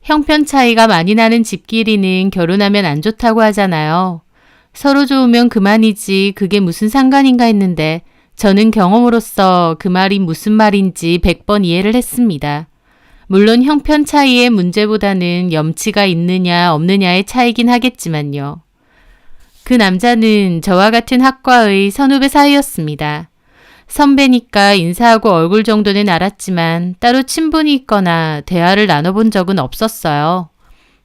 형편 차이가 많이 나는 집끼리는 결혼하면 안 좋다고 하잖아요. 서로 좋으면 그만이지 그게 무슨 상관인가 했는데 저는 경험으로서 그 말이 무슨 말인지 100번 이해를 했습니다. 물론 형편 차이의 문제보다는 염치가 있느냐 없느냐의 차이긴 하겠지만요. 그 남자는 저와 같은 학과의 선후배 사이였습니다. 선배니까 인사하고 얼굴 정도는 알았지만 따로 친분이 있거나 대화를 나눠본 적은 없었어요.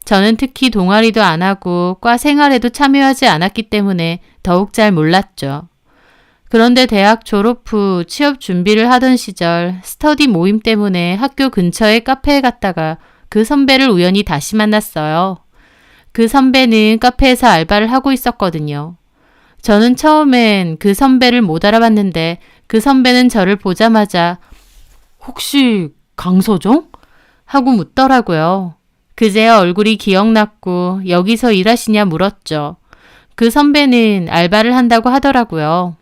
저는 특히 동아리도 안 하고 과 생활에도 참여하지 않았기 때문에 더욱 잘 몰랐죠. 그런데 대학 졸업 후 취업 준비를 하던 시절 스터디 모임 때문에 학교 근처의 카페에 갔다가 그 선배를 우연히 다시 만났어요. 그 선배는 카페에서 알바를 하고 있었거든요. 저는 처음엔 그 선배를 못 알아봤는데 그 선배는 저를 보자마자 혹시 강서정? 하고 묻더라고요. 그제야 얼굴이 기억났고 여기서 일하시냐 물었죠. 그 선배는 알바를 한다고 하더라고요.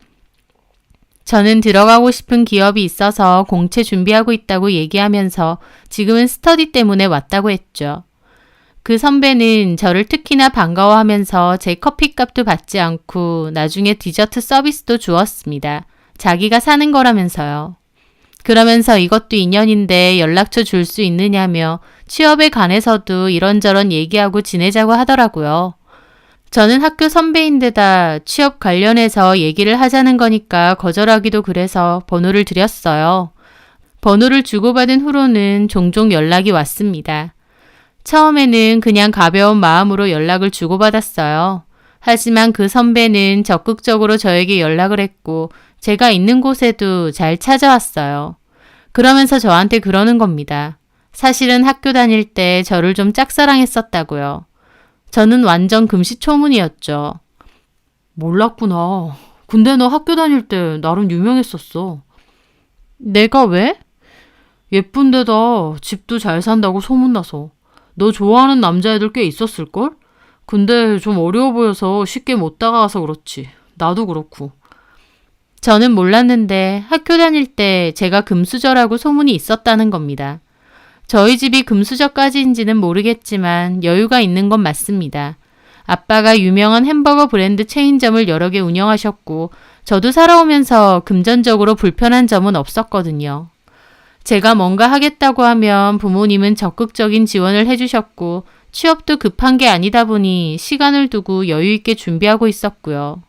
저는 들어가고 싶은 기업이 있어서 공채 준비하고 있다고 얘기하면서 지금은 스터디 때문에 왔다고 했죠. 그 선배는 저를 특히나 반가워하면서 제 커피값도 받지 않고 나중에 디저트 서비스도 주었습니다. 자기가 사는 거라면서요. 그러면서 이것도 인연인데 연락처 줄 수 있느냐며 취업에 관해서도 이런저런 얘기하고 지내자고 하더라고요. 저는 학교 선배인데다 취업 관련해서 얘기를 하자는 거니까 거절하기도 그래서 번호를 드렸어요. 번호를 주고받은 후로는 종종 연락이 왔습니다. 처음에는 그냥 가벼운 마음으로 연락을 주고받았어요. 하지만 그 선배는 적극적으로 저에게 연락을 했고 제가 있는 곳에도 잘 찾아왔어요. 그러면서 저한테 그러는 겁니다. 사실은 학교 다닐 때 저를 좀 짝사랑했었다고요. 저는 완전 금시초문이었죠. 몰랐구나. 근데 너 학교 다닐 때 나름 유명했었어. 내가 왜? 예쁜데다 집도 잘 산다고 소문나서. 너 좋아하는 남자애들 꽤 있었을걸? 근데 좀 어려워 보여서 쉽게 못 다가가서 그렇지. 나도 그렇고. 저는 몰랐는데 학교 다닐 때 제가 금수저라고 소문이 있었다는 겁니다. 저희 집이 금수저까지인지는 모르겠지만 여유가 있는 건 맞습니다. 아빠가 유명한 햄버거 브랜드 체인점을 여러 개 운영하셨고 저도 살아오면서 금전적으로 불편한 점은 없었거든요. 제가 뭔가 하겠다고 하면 부모님은 적극적인 지원을 해주셨고 취업도 급한 게 아니다 보니 시간을 두고 여유 있게 준비하고 있었고요.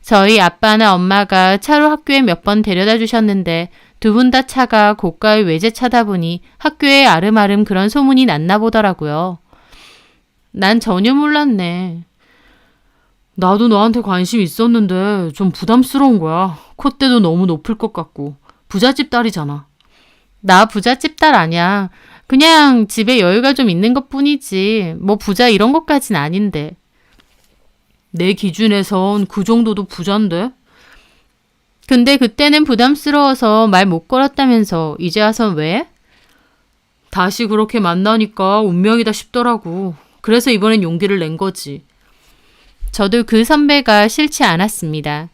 저희 아빠나 엄마가 차로 학교에 몇 번 데려다 주셨는데 두 분 다 차가 고가의 외제차다 보니 학교에 아름아름 그런 소문이 났나 보더라고요. 난 전혀 몰랐네. 나도 너한테 관심 있었는데 좀 부담스러운 거야. 콧대도 너무 높을 것 같고. 부잣집 딸이잖아. 나 부잣집 딸 아니야. 그냥 집에 여유가 좀 있는 것뿐이지. 뭐 부자 이런 것까진 아닌데. 내 기준에선 그 정도도 부잔데? 근데 그때는 부담스러워서 말 못 걸었다면서 이제 와선 왜? 다시 그렇게 만나니까 운명이다 싶더라고. 그래서 이번엔 용기를 낸 거지. 저도 그 선배가 싫지 않았습니다.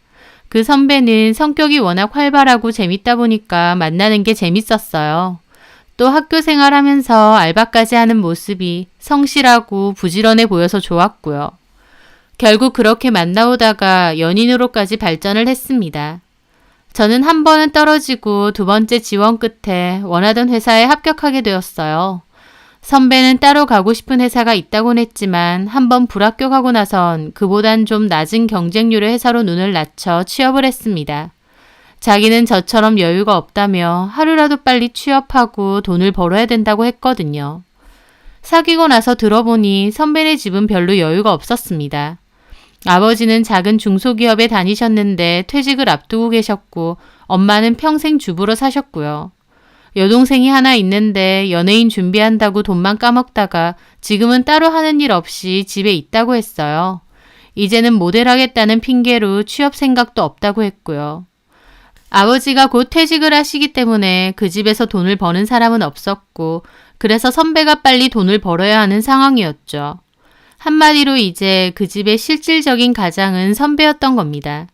그 선배는 성격이 워낙 활발하고 재밌다 보니까 만나는 게 재밌었어요. 또 학교 생활하면서 알바까지 하는 모습이 성실하고 부지런해 보여서 좋았고요. 결국 그렇게 만나오다가 연인으로까지 발전을 했습니다. 저는 한 번은 떨어지고 두 번째 지원 끝에 원하던 회사에 합격하게 되었어요. 선배는 따로 가고 싶은 회사가 있다곤 했지만 한 번 불합격하고 나선 그보단 좀 낮은 경쟁률의 회사로 눈을 낮춰 취업을 했습니다. 자기는 저처럼 여유가 없다며 하루라도 빨리 취업하고 돈을 벌어야 된다고 했거든요. 사귀고 나서 들어보니 선배네 집은 별로 여유가 없었습니다. 아버지는 작은 중소기업에 다니셨는데 퇴직을 앞두고 계셨고 엄마는 평생 주부로 사셨고요. 여동생이 하나 있는데 연예인 준비한다고 돈만 까먹다가 지금은 따로 하는 일 없이 집에 있다고 했어요. 이제는 모델하겠다는 핑계로 취업 생각도 없다고 했고요. 아버지가 곧 퇴직을 하시기 때문에 그 집에서 돈을 버는 사람은 없었고 그래서 선배가 빨리 돈을 벌어야 하는 상황이었죠. 한마디로 이제 그 집의 실질적인 가장은 선배였던 겁니다.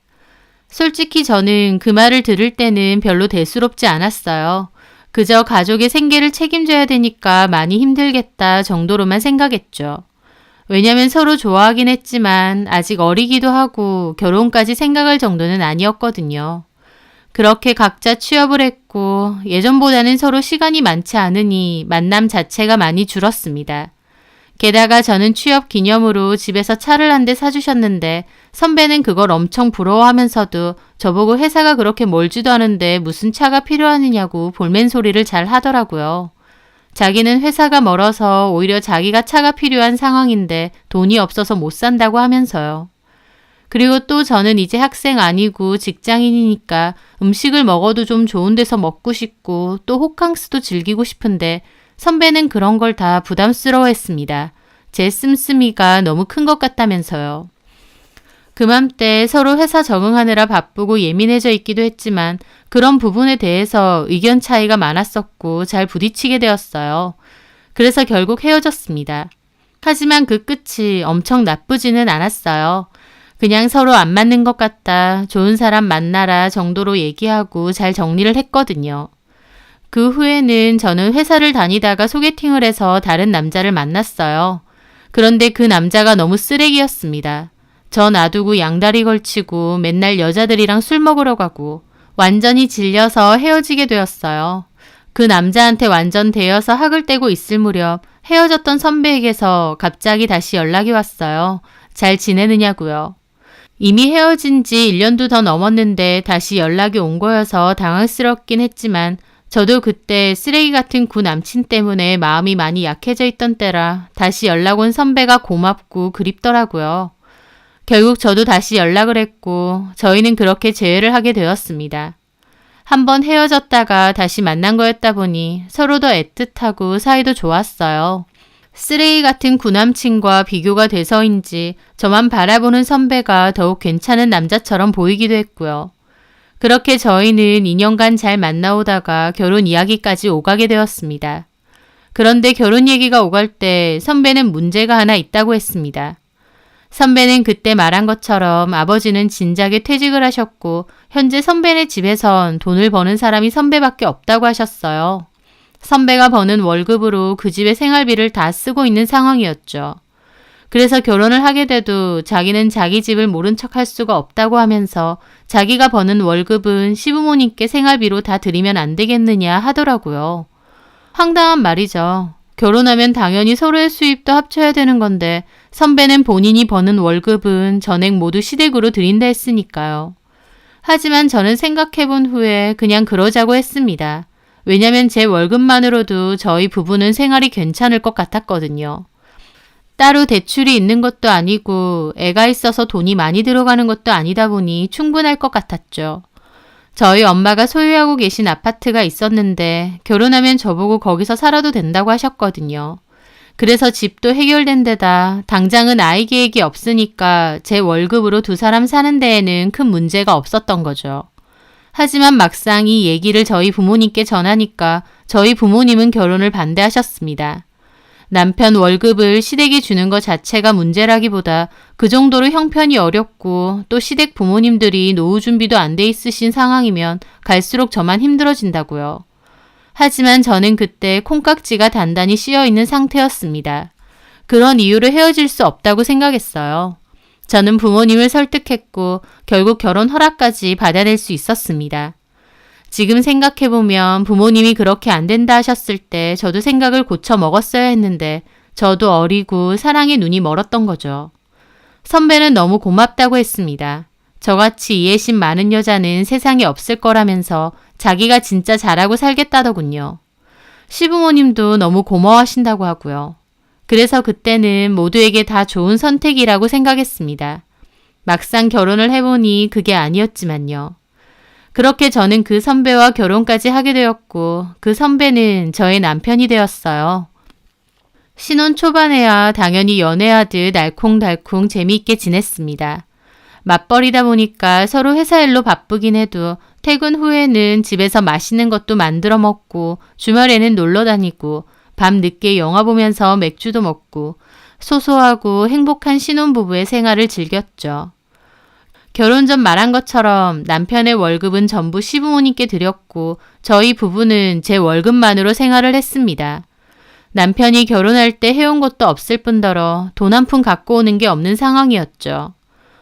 솔직히 저는 그 말을 들을 때는 별로 대수롭지 않았어요. 그저 가족의 생계를 책임져야 되니까 많이 힘들겠다 정도로만 생각했죠. 왜냐면 서로 좋아하긴 했지만 아직 어리기도 하고 결혼까지 생각할 정도는 아니었거든요. 그렇게 각자 취업을 했고 예전보다는 서로 시간이 많지 않으니 만남 자체가 많이 줄었습니다. 게다가 저는 취업 기념으로 집에서 차를 한 대 사주셨는데 선배는 그걸 엄청 부러워하면서도 저보고 회사가 그렇게 멀지도 않은데 무슨 차가 필요하느냐고 볼멘 소리를 잘 하더라고요. 자기는 회사가 멀어서 오히려 자기가 차가 필요한 상황인데 돈이 없어서 못 산다고 하면서요. 그리고 또 저는 이제 학생 아니고 직장인이니까 음식을 먹어도 좀 좋은 데서 먹고 싶고 또 호캉스도 즐기고 싶은데 선배는 그런 걸 다 부담스러워했습니다. 제 씀씀이가 너무 큰 것 같다면서요. 그맘때 서로 회사 적응하느라 바쁘고 예민해져 있기도 했지만 그런 부분에 대해서 의견 차이가 많았었고 잘 부딪히게 되었어요. 그래서 결국 헤어졌습니다. 하지만 그 끝이 엄청 나쁘지는 않았어요. 그냥 서로 안 맞는 것 같다, 좋은 사람 만나라 정도로 얘기하고 잘 정리를 했거든요. 그 후에는 저는 회사를 다니다가 소개팅을 해서 다른 남자를 만났어요. 그런데 그 남자가 너무 쓰레기였습니다. 저 놔두고 양다리 걸치고 맨날 여자들이랑 술 먹으러 가고 완전히 질려서 헤어지게 되었어요. 그 남자한테 완전 대여서 학을 떼고 있을 무렵 헤어졌던 선배에게서 갑자기 다시 연락이 왔어요. 잘 지내느냐고요. 이미 헤어진 지 1년도 더 넘었는데 다시 연락이 온 거여서 당황스럽긴 했지만 저도 그때 쓰레기 같은 구 남친 때문에 마음이 많이 약해져 있던 때라 다시 연락 온 선배가 고맙고 그립더라고요. 결국 저도 다시 연락을 했고 저희는 그렇게 재회를 하게 되었습니다. 한번 헤어졌다가 다시 만난 거였다 보니 서로 더 애틋하고 사이도 좋았어요. 쓰레기 같은 구남친과 비교가 돼서인지 저만 바라보는 선배가 더욱 괜찮은 남자처럼 보이기도 했고요. 그렇게 저희는 2년간 잘 만나오다가 결혼 이야기까지 오가게 되었습니다. 그런데 결혼 얘기가 오갈 때 선배는 문제가 하나 있다고 했습니다. 선배는 그때 말한 것처럼 아버지는 진작에 퇴직을 하셨고 현재 선배네 집에선 돈을 버는 사람이 선배밖에 없다고 하셨어요. 선배가 버는 월급으로 그 집의 생활비를 다 쓰고 있는 상황이었죠. 그래서 결혼을 하게 돼도 자기는 자기 집을 모른 척할 수가 없다고 하면서 자기가 버는 월급은 시부모님께 생활비로 다 드리면 안 되겠느냐 하더라고요. 황당한 말이죠. 결혼하면 당연히 서로의 수입도 합쳐야 되는 건데 선배는 본인이 버는 월급은 전액 모두 시댁으로 드린다 했으니까요. 하지만 저는 생각해본 후에 그냥 그러자고 했습니다. 왜냐면 제 월급만으로도 저희 부부는 생활이 괜찮을 것 같았거든요. 따로 대출이 있는 것도 아니고 애가 있어서 돈이 많이 들어가는 것도 아니다 보니 충분할 것 같았죠. 저희 엄마가 소유하고 계신 아파트가 있었는데 결혼하면 저보고 거기서 살아도 된다고 하셨거든요. 그래서 집도 해결된 데다 당장은 아이 계획이 없으니까 제 월급으로 두 사람 사는 데에는 큰 문제가 없었던 거죠. 하지만 막상 이 얘기를 저희 부모님께 전하니까 저희 부모님은 결혼을 반대하셨습니다. 남편 월급을 시댁에 주는 것 자체가 문제라기보다 그 정도로 형편이 어렵고 또 시댁 부모님들이 노후 준비도 안 돼 있으신 상황이면 갈수록 저만 힘들어진다고요. 하지만 저는 그때 콩깍지가 단단히 씌어 있는 상태였습니다. 그런 이유로 헤어질 수 없다고 생각했어요. 저는 부모님을 설득했고 결국 결혼 허락까지 받아낼 수 있었습니다. 지금 생각해보면 부모님이 그렇게 안 된다 하셨을 때 저도 생각을 고쳐 먹었어야 했는데 저도 어리고 사랑에 눈이 멀었던 거죠. 선배는 너무 고맙다고 했습니다. 저같이 이해심 많은 여자는 세상에 없을 거라면서 자기가 진짜 잘하고 살겠다더군요. 시부모님도 너무 고마워하신다고 하고요. 그래서 그때는 모두에게 다 좋은 선택이라고 생각했습니다. 막상 결혼을 해보니 그게 아니었지만요. 그렇게 저는 그 선배와 결혼까지 하게 되었고 그 선배는 저의 남편이 되었어요. 신혼 초반에야 당연히 연애하듯 알콩달콩 재미있게 지냈습니다. 맞벌이다 보니까 서로 회사 일로 바쁘긴 해도 퇴근 후에는 집에서 맛있는 것도 만들어 먹고 주말에는 놀러 다니고 밤 늦게 영화 보면서 맥주도 먹고 소소하고 행복한 신혼부부의 생활을 즐겼죠. 결혼 전 말한 것처럼 남편의 월급은 전부 시부모님께 드렸고 저희 부부는 제 월급만으로 생활을 했습니다. 남편이 결혼할 때 해온 것도 없을 뿐더러 돈 한 푼 갖고 오는 게 없는 상황이었죠.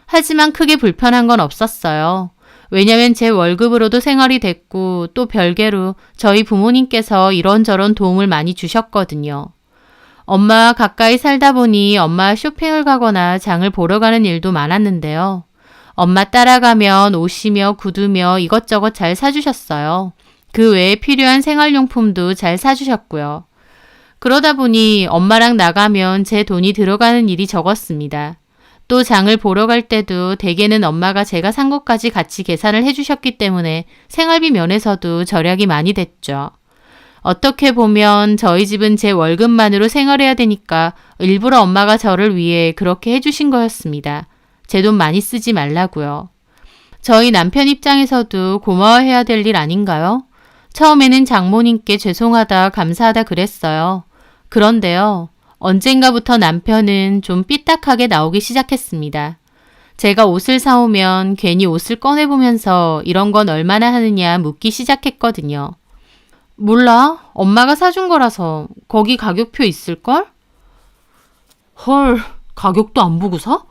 하지만 크게 불편한 건 없었어요. 왜냐면 제 월급으로도 생활이 됐고 또 별개로 저희 부모님께서 이런저런 도움을 많이 주셨거든요. 엄마와 가까이 살다 보니 엄마와 쇼핑을 가거나 장을 보러 가는 일도 많았는데요. 엄마 따라가면 옷이며 구두며 이것저것 잘 사주셨어요. 그 외에 필요한 생활용품도 잘 사주셨고요. 그러다 보니 엄마랑 나가면 제 돈이 들어가는 일이 적었습니다. 또 장을 보러 갈 때도 대개는 엄마가 제가 산 것까지 같이 계산을 해주셨기 때문에 생활비 면에서도 절약이 많이 됐죠. 어떻게 보면 저희 집은 제 월급만으로 생활해야 되니까 일부러 엄마가 저를 위해 그렇게 해주신 거였습니다. 제 돈 많이 쓰지 말라고요. 저희 남편 입장에서도 고마워해야 될 일 아닌가요? 처음에는 장모님께 죄송하다 감사하다 그랬어요. 그런데요. 언젠가부터 남편은 좀 삐딱하게 나오기 시작했습니다. 제가 옷을 사오면 괜히 옷을 꺼내보면서 이런 건 얼마나 하느냐 묻기 시작했거든요. 몰라. 엄마가 사준 거라서 거기 가격표 있을걸? 헐, 가격도 안 보고 사?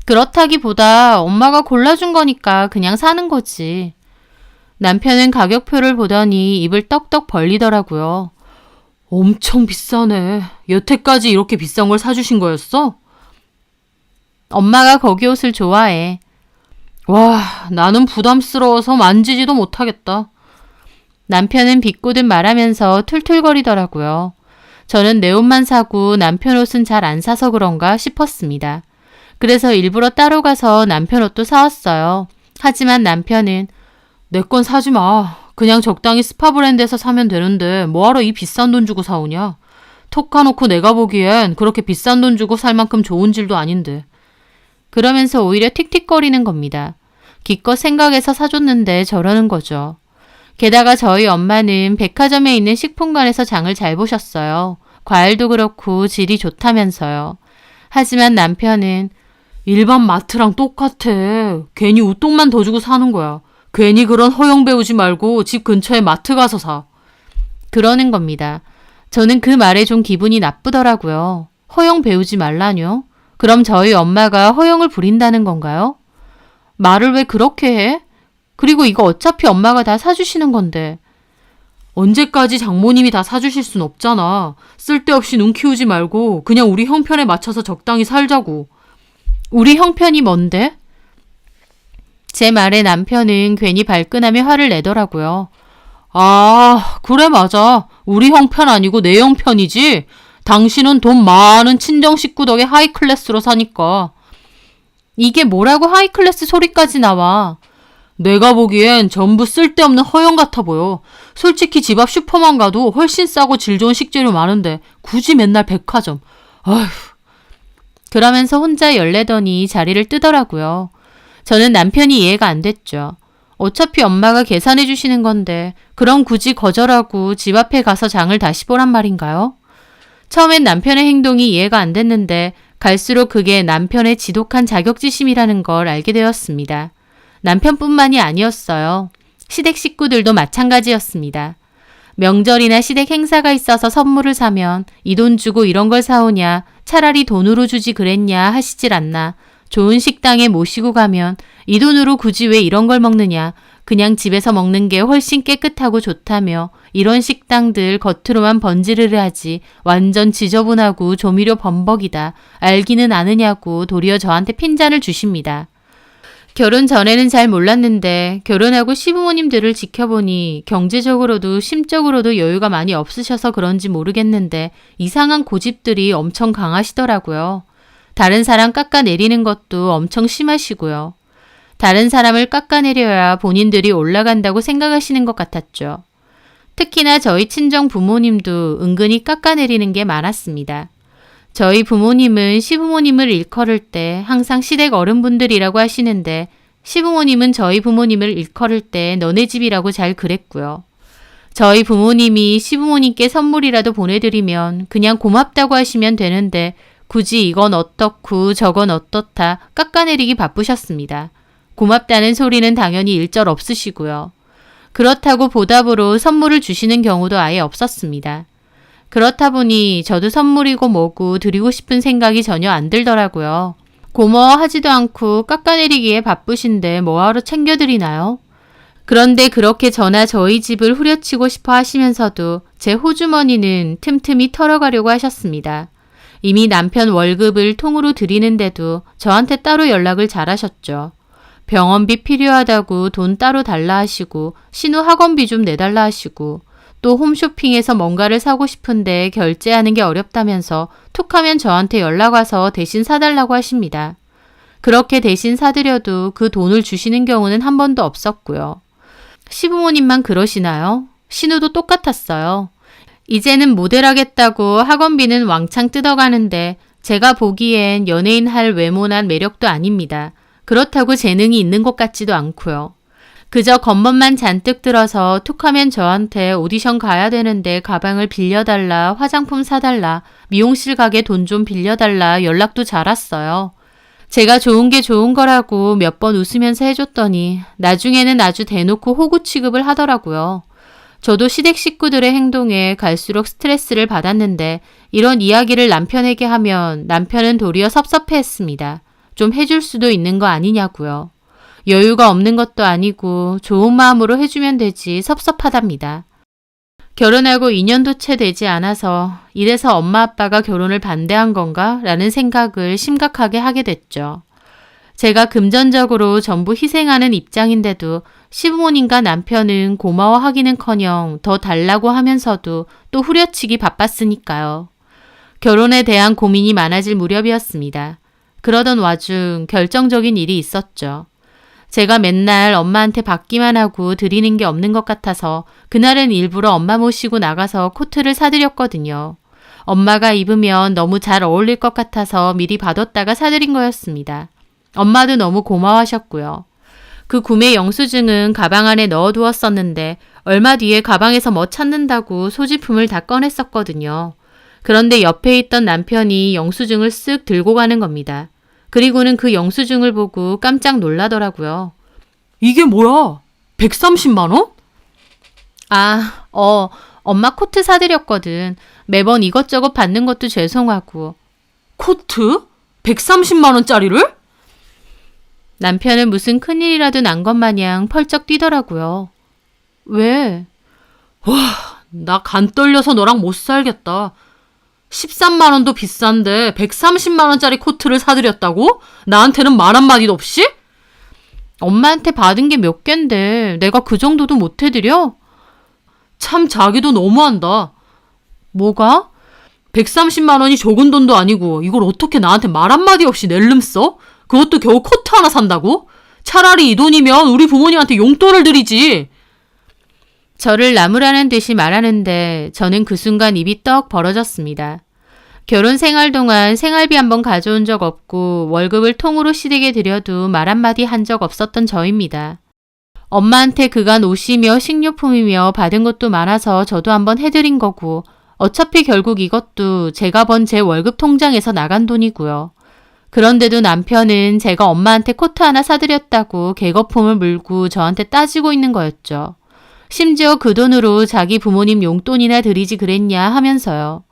그렇다기보다 엄마가 골라준 거니까 그냥 사는 거지. 남편은 가격표를 보더니 입을 떡떡 벌리더라고요. 엄청 비싸네. 여태까지 이렇게 비싼 걸 사주신 거였어? 엄마가 거기 옷을 좋아해. 와, 나는 부담스러워서 만지지도 못하겠다. 남편은 비꼬듯 말하면서 툴툴거리더라고요. 저는 내 옷만 사고 남편 옷은 잘 안 사서 그런가 싶었습니다. 그래서 일부러 따로 가서 남편 옷도 사왔어요. 하지만 남편은 내 건 사지 마. 그냥 적당히 스파 브랜드에서 사면 되는데 뭐하러 이 비싼 돈 주고 사오냐. 톡 까놓고 내가 보기엔 그렇게 비싼 돈 주고 살 만큼 좋은 질도 아닌데. 그러면서 오히려 틱틱거리는 겁니다. 기껏 생각해서 사줬는데 저러는 거죠. 게다가 저희 엄마는 백화점에 있는 식품관에서 장을 잘 보셨어요. 과일도 그렇고 질이 좋다면서요. 하지만 남편은 일반 마트랑 똑같아. 괜히 웃돈만 더 주고 사는 거야. 괜히 그런 허영 배우지 말고 집 근처에 마트 가서 사. 그러는 겁니다. 저는 그 말에 좀 기분이 나쁘더라고요. 허영 배우지 말라뇨? 그럼 저희 엄마가 허영을 부린다는 건가요? 말을 왜 그렇게 해? 그리고 이거 어차피 엄마가 다 사주시는 건데. 언제까지 장모님이 다 사주실 순 없잖아. 쓸데없이 눈 키우지 말고 그냥 우리 형편에 맞춰서 적당히 살자고. 우리 형편이 뭔데? 제 말에 남편은 괜히 발끈하며 화를 내더라고요. 아, 그래 맞아. 우리 형편 아니고 내 형편이지. 당신은 돈 많은 친정 식구 덕에 하이클래스로 사니까. 이게 뭐라고 하이클래스 소리까지 나와. 내가 보기엔 전부 쓸데없는 허영 같아 보여. 솔직히 집 앞 슈퍼만 가도 훨씬 싸고 질 좋은 식재료 많은데 굳이 맨날 백화점. 아휴. 그러면서 혼자 열내더니 자리를 뜨더라고요. 저는 남편이 이해가 안 됐죠. 어차피 엄마가 계산해 주시는 건데 그럼 굳이 거절하고 집 앞에 가서 장을 다시 보란 말인가요? 처음엔 남편의 행동이 이해가 안 됐는데 갈수록 그게 남편의 지독한 자격지심이라는 걸 알게 되었습니다. 남편뿐만이 아니었어요. 시댁 식구들도 마찬가지였습니다. 명절이나 시댁 행사가 있어서 선물을 사면 이 돈 주고 이런 걸 사오냐, 차라리 돈으로 주지 그랬냐 하시질 않나. 좋은 식당에 모시고 가면 이 돈으로 굳이 왜 이런 걸 먹느냐. 그냥 집에서 먹는 게 훨씬 깨끗하고 좋다며 이런 식당들 겉으로만 번지르르 하지 완전 지저분하고 조미료 범벅이다. 알기는 아느냐고 도리어 저한테 핀잔을 주십니다. 결혼 전에는 잘 몰랐는데 결혼하고 시부모님들을 지켜보니 경제적으로도 심적으로도 여유가 많이 없으셔서 그런지 모르겠는데 이상한 고집들이 엄청 강하시더라고요. 다른 사람 깎아내리는 것도 엄청 심하시고요. 다른 사람을 깎아내려야 본인들이 올라간다고 생각하시는 것 같았죠. 특히나 저희 친정 부모님도 은근히 깎아내리는 게 많았습니다. 저희 부모님은 시부모님을 일컬을 때 항상 시댁 어른분들이라고 하시는데 시부모님은 저희 부모님을 일컬을 때 너네 집이라고 잘 그랬고요. 저희 부모님이 시부모님께 선물이라도 보내드리면 그냥 고맙다고 하시면 되는데 굳이 이건 어떻고 저건 어떻다 깎아내리기 바쁘셨습니다. 고맙다는 소리는 당연히 일절 없으시고요. 그렇다고 보답으로 선물을 주시는 경우도 아예 없었습니다. 그렇다 보니 저도 선물이고 뭐고 드리고 싶은 생각이 전혀 안 들더라고요. 고마워하지도 않고 깎아내리기에 바쁘신데 뭐하러 챙겨드리나요? 그런데 그렇게 저나 저희 집을 후려치고 싶어 하시면서도 제 호주머니는 틈틈이 털어가려고 하셨습니다. 이미 남편 월급을 통으로 드리는데도 저한테 따로 연락을 잘하셨죠. 병원비 필요하다고 돈 따로 달라 하시고 신우 학원비 좀 내달라 하시고 또 홈쇼핑에서 뭔가를 사고 싶은데 결제하는 게 어렵다면서 툭하면 저한테 연락 와서 대신 사달라고 하십니다. 그렇게 대신 사드려도 그 돈을 주시는 경우는 한 번도 없었고요. 시부모님만 그러시나요? 신우도 똑같았어요. 이제는 모델 하겠다고 학원비는 왕창 뜯어가는데 제가 보기엔 연예인 할 외모난 매력도 아닙니다. 그렇다고 재능이 있는 것 같지도 않고요. 그저 겉멋만 잔뜩 들어서 툭하면 저한테 오디션 가야 되는데 가방을 빌려달라, 화장품 사달라, 미용실 가게 돈 좀 빌려달라 연락도 잘 왔어요. 제가 좋은 게 좋은 거라고 몇 번 웃으면서 해줬더니 나중에는 아주 대놓고 호구 취급을 하더라고요. 저도 시댁 식구들의 행동에 갈수록 스트레스를 받았는데 이런 이야기를 남편에게 하면 남편은 도리어 섭섭해했습니다. 좀 해줄 수도 있는 거 아니냐고요. 여유가 없는 것도 아니고 좋은 마음으로 해주면 되지 섭섭하답니다. 결혼하고 2년도 채 되지 않아서 이래서 엄마 아빠가 결혼을 반대한 건가? 라는 생각을 심각하게 하게 됐죠. 제가 금전적으로 전부 희생하는 입장인데도 시부모님과 남편은 고마워하기는커녕 더 달라고 하면서도 또 후려치기 바빴으니까요. 결혼에 대한 고민이 많아질 무렵이었습니다. 그러던 와중 결정적인 일이 있었죠. 제가 맨날 엄마한테 받기만 하고 드리는 게 없는 것 같아서 그날은 일부러 엄마 모시고 나가서 코트를 사드렸거든요. 엄마가 입으면 너무 잘 어울릴 것 같아서 미리 받았다가 사드린 거였습니다. 엄마도 너무 고마워하셨고요. 그 구매 영수증은 가방 안에 넣어두었었는데 얼마 뒤에 가방에서 뭐 찾는다고 소지품을 다 꺼냈었거든요. 그런데 옆에 있던 남편이 영수증을 쓱 들고 가는 겁니다. 그리고는 그 영수증을 보고 깜짝 놀라더라고요. 이게 뭐야? 130만 원? 엄마 코트 사드렸거든. 매번 이것저것 받는 것도 죄송하고. 코트? 130만 원짜리를? 남편은 무슨 큰일이라도 난 것 마냥 펄쩍 뛰더라고요. 왜? 나 간 떨려서 너랑 못 살겠다. 13만 원도 비싼데 130만 원짜리 코트를 사드렸다고? 나한테는 말 한마디도 없이? 엄마한테 받은 게 몇 갠데 내가 그 정도도 못 해드려? 참 자기도 너무한다. 뭐가? 130만 원이 적은 돈도 아니고 이걸 어떻게 나한테 말 한마디 없이 낼름 써? 그것도 겨우 코트 하나 산다고? 차라리 이 돈이면 우리 부모님한테 용돈을 드리지. 저를 나무라는 듯이 말하는데 저는 그 순간 입이 떡 벌어졌습니다. 결혼 생활 동안 생활비 한번 가져온 적 없고 월급을 통으로 시댁에 드려도 말 한마디 한 적 없었던 저입니다. 엄마한테 그간 옷이며 식료품이며 받은 것도 많아서 저도 한번 해드린 거고 어차피 결국 이것도 제가 번 제 월급 통장에서 나간 돈이고요. 그런데도 남편은 제가 엄마한테 코트 하나 사드렸다고 개거품을 물고 저한테 따지고 있는 거였죠. 심지어 그 돈으로 자기 부모님 용돈이나 드리지 그랬냐 하면서요.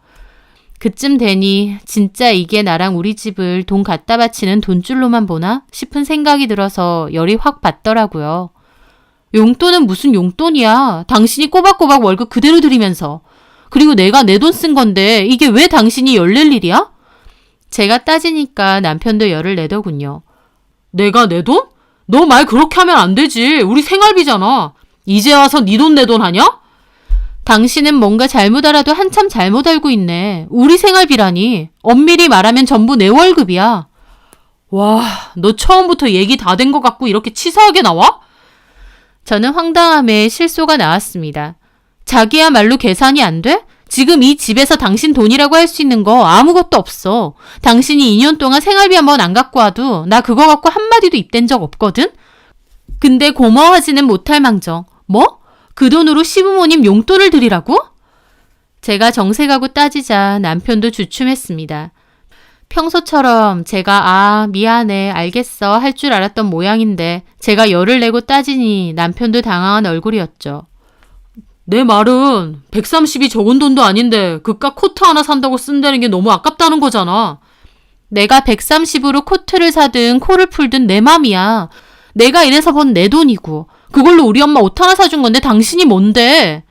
그쯤 되니 진짜 이게 나랑 우리 집을 돈 갖다 바치는 돈줄로만 보나 싶은 생각이 들어서 열이 확 받더라고요. 용돈은 무슨 용돈이야. 당신이 꼬박꼬박 월급 그대로 드리면서. 그리고 내가 내 돈 쓴 건데 이게 왜 당신이 열낼 일이야? 제가 따지니까 남편도 열을 내더군요. 내가 내 돈? 너 말 그렇게 하면 안 되지. 우리 생활비잖아. 이제 와서 네 돈 내 돈 하냐? 당신은 뭔가 잘못 알아도 한참 잘못 알고 있네. 우리 생활비라니. 엄밀히 말하면 전부 내 월급이야. 와, 너 처음부터 얘기 다 된 것 같고 이렇게 치사하게 나와? 저는 황당함에 실소가 나왔습니다. 자기야말로 계산이 안 돼? 지금 이 집에서 당신 돈이라고 할 수 있는 거 아무것도 없어. 당신이 2년 동안 생활비 한번 안 갖고 와도 나 그거 갖고 한마디도 입댄 적 없거든? 근데 고마워하지는 못할 망정. 뭐? 그 돈으로 시부모님 용돈을 드리라고? 제가 정색하고 따지자 남편도 주춤했습니다. 평소처럼 제가 미안해, 알겠어 할 줄 알았던 모양인데 제가 열을 내고 따지니 남편도 당황한 얼굴이었죠. 내 말은 130이 적은 돈도 아닌데 그깟 코트 하나 산다고 쓴다는 게 너무 아깝다는 거잖아. 내가 130으로 코트를 사든 코를 풀든 내 맘이야. 내가 이래서 번 내 돈이고 그걸로 우리 엄마 옷 하나 사준 건데 당신이 뭔데?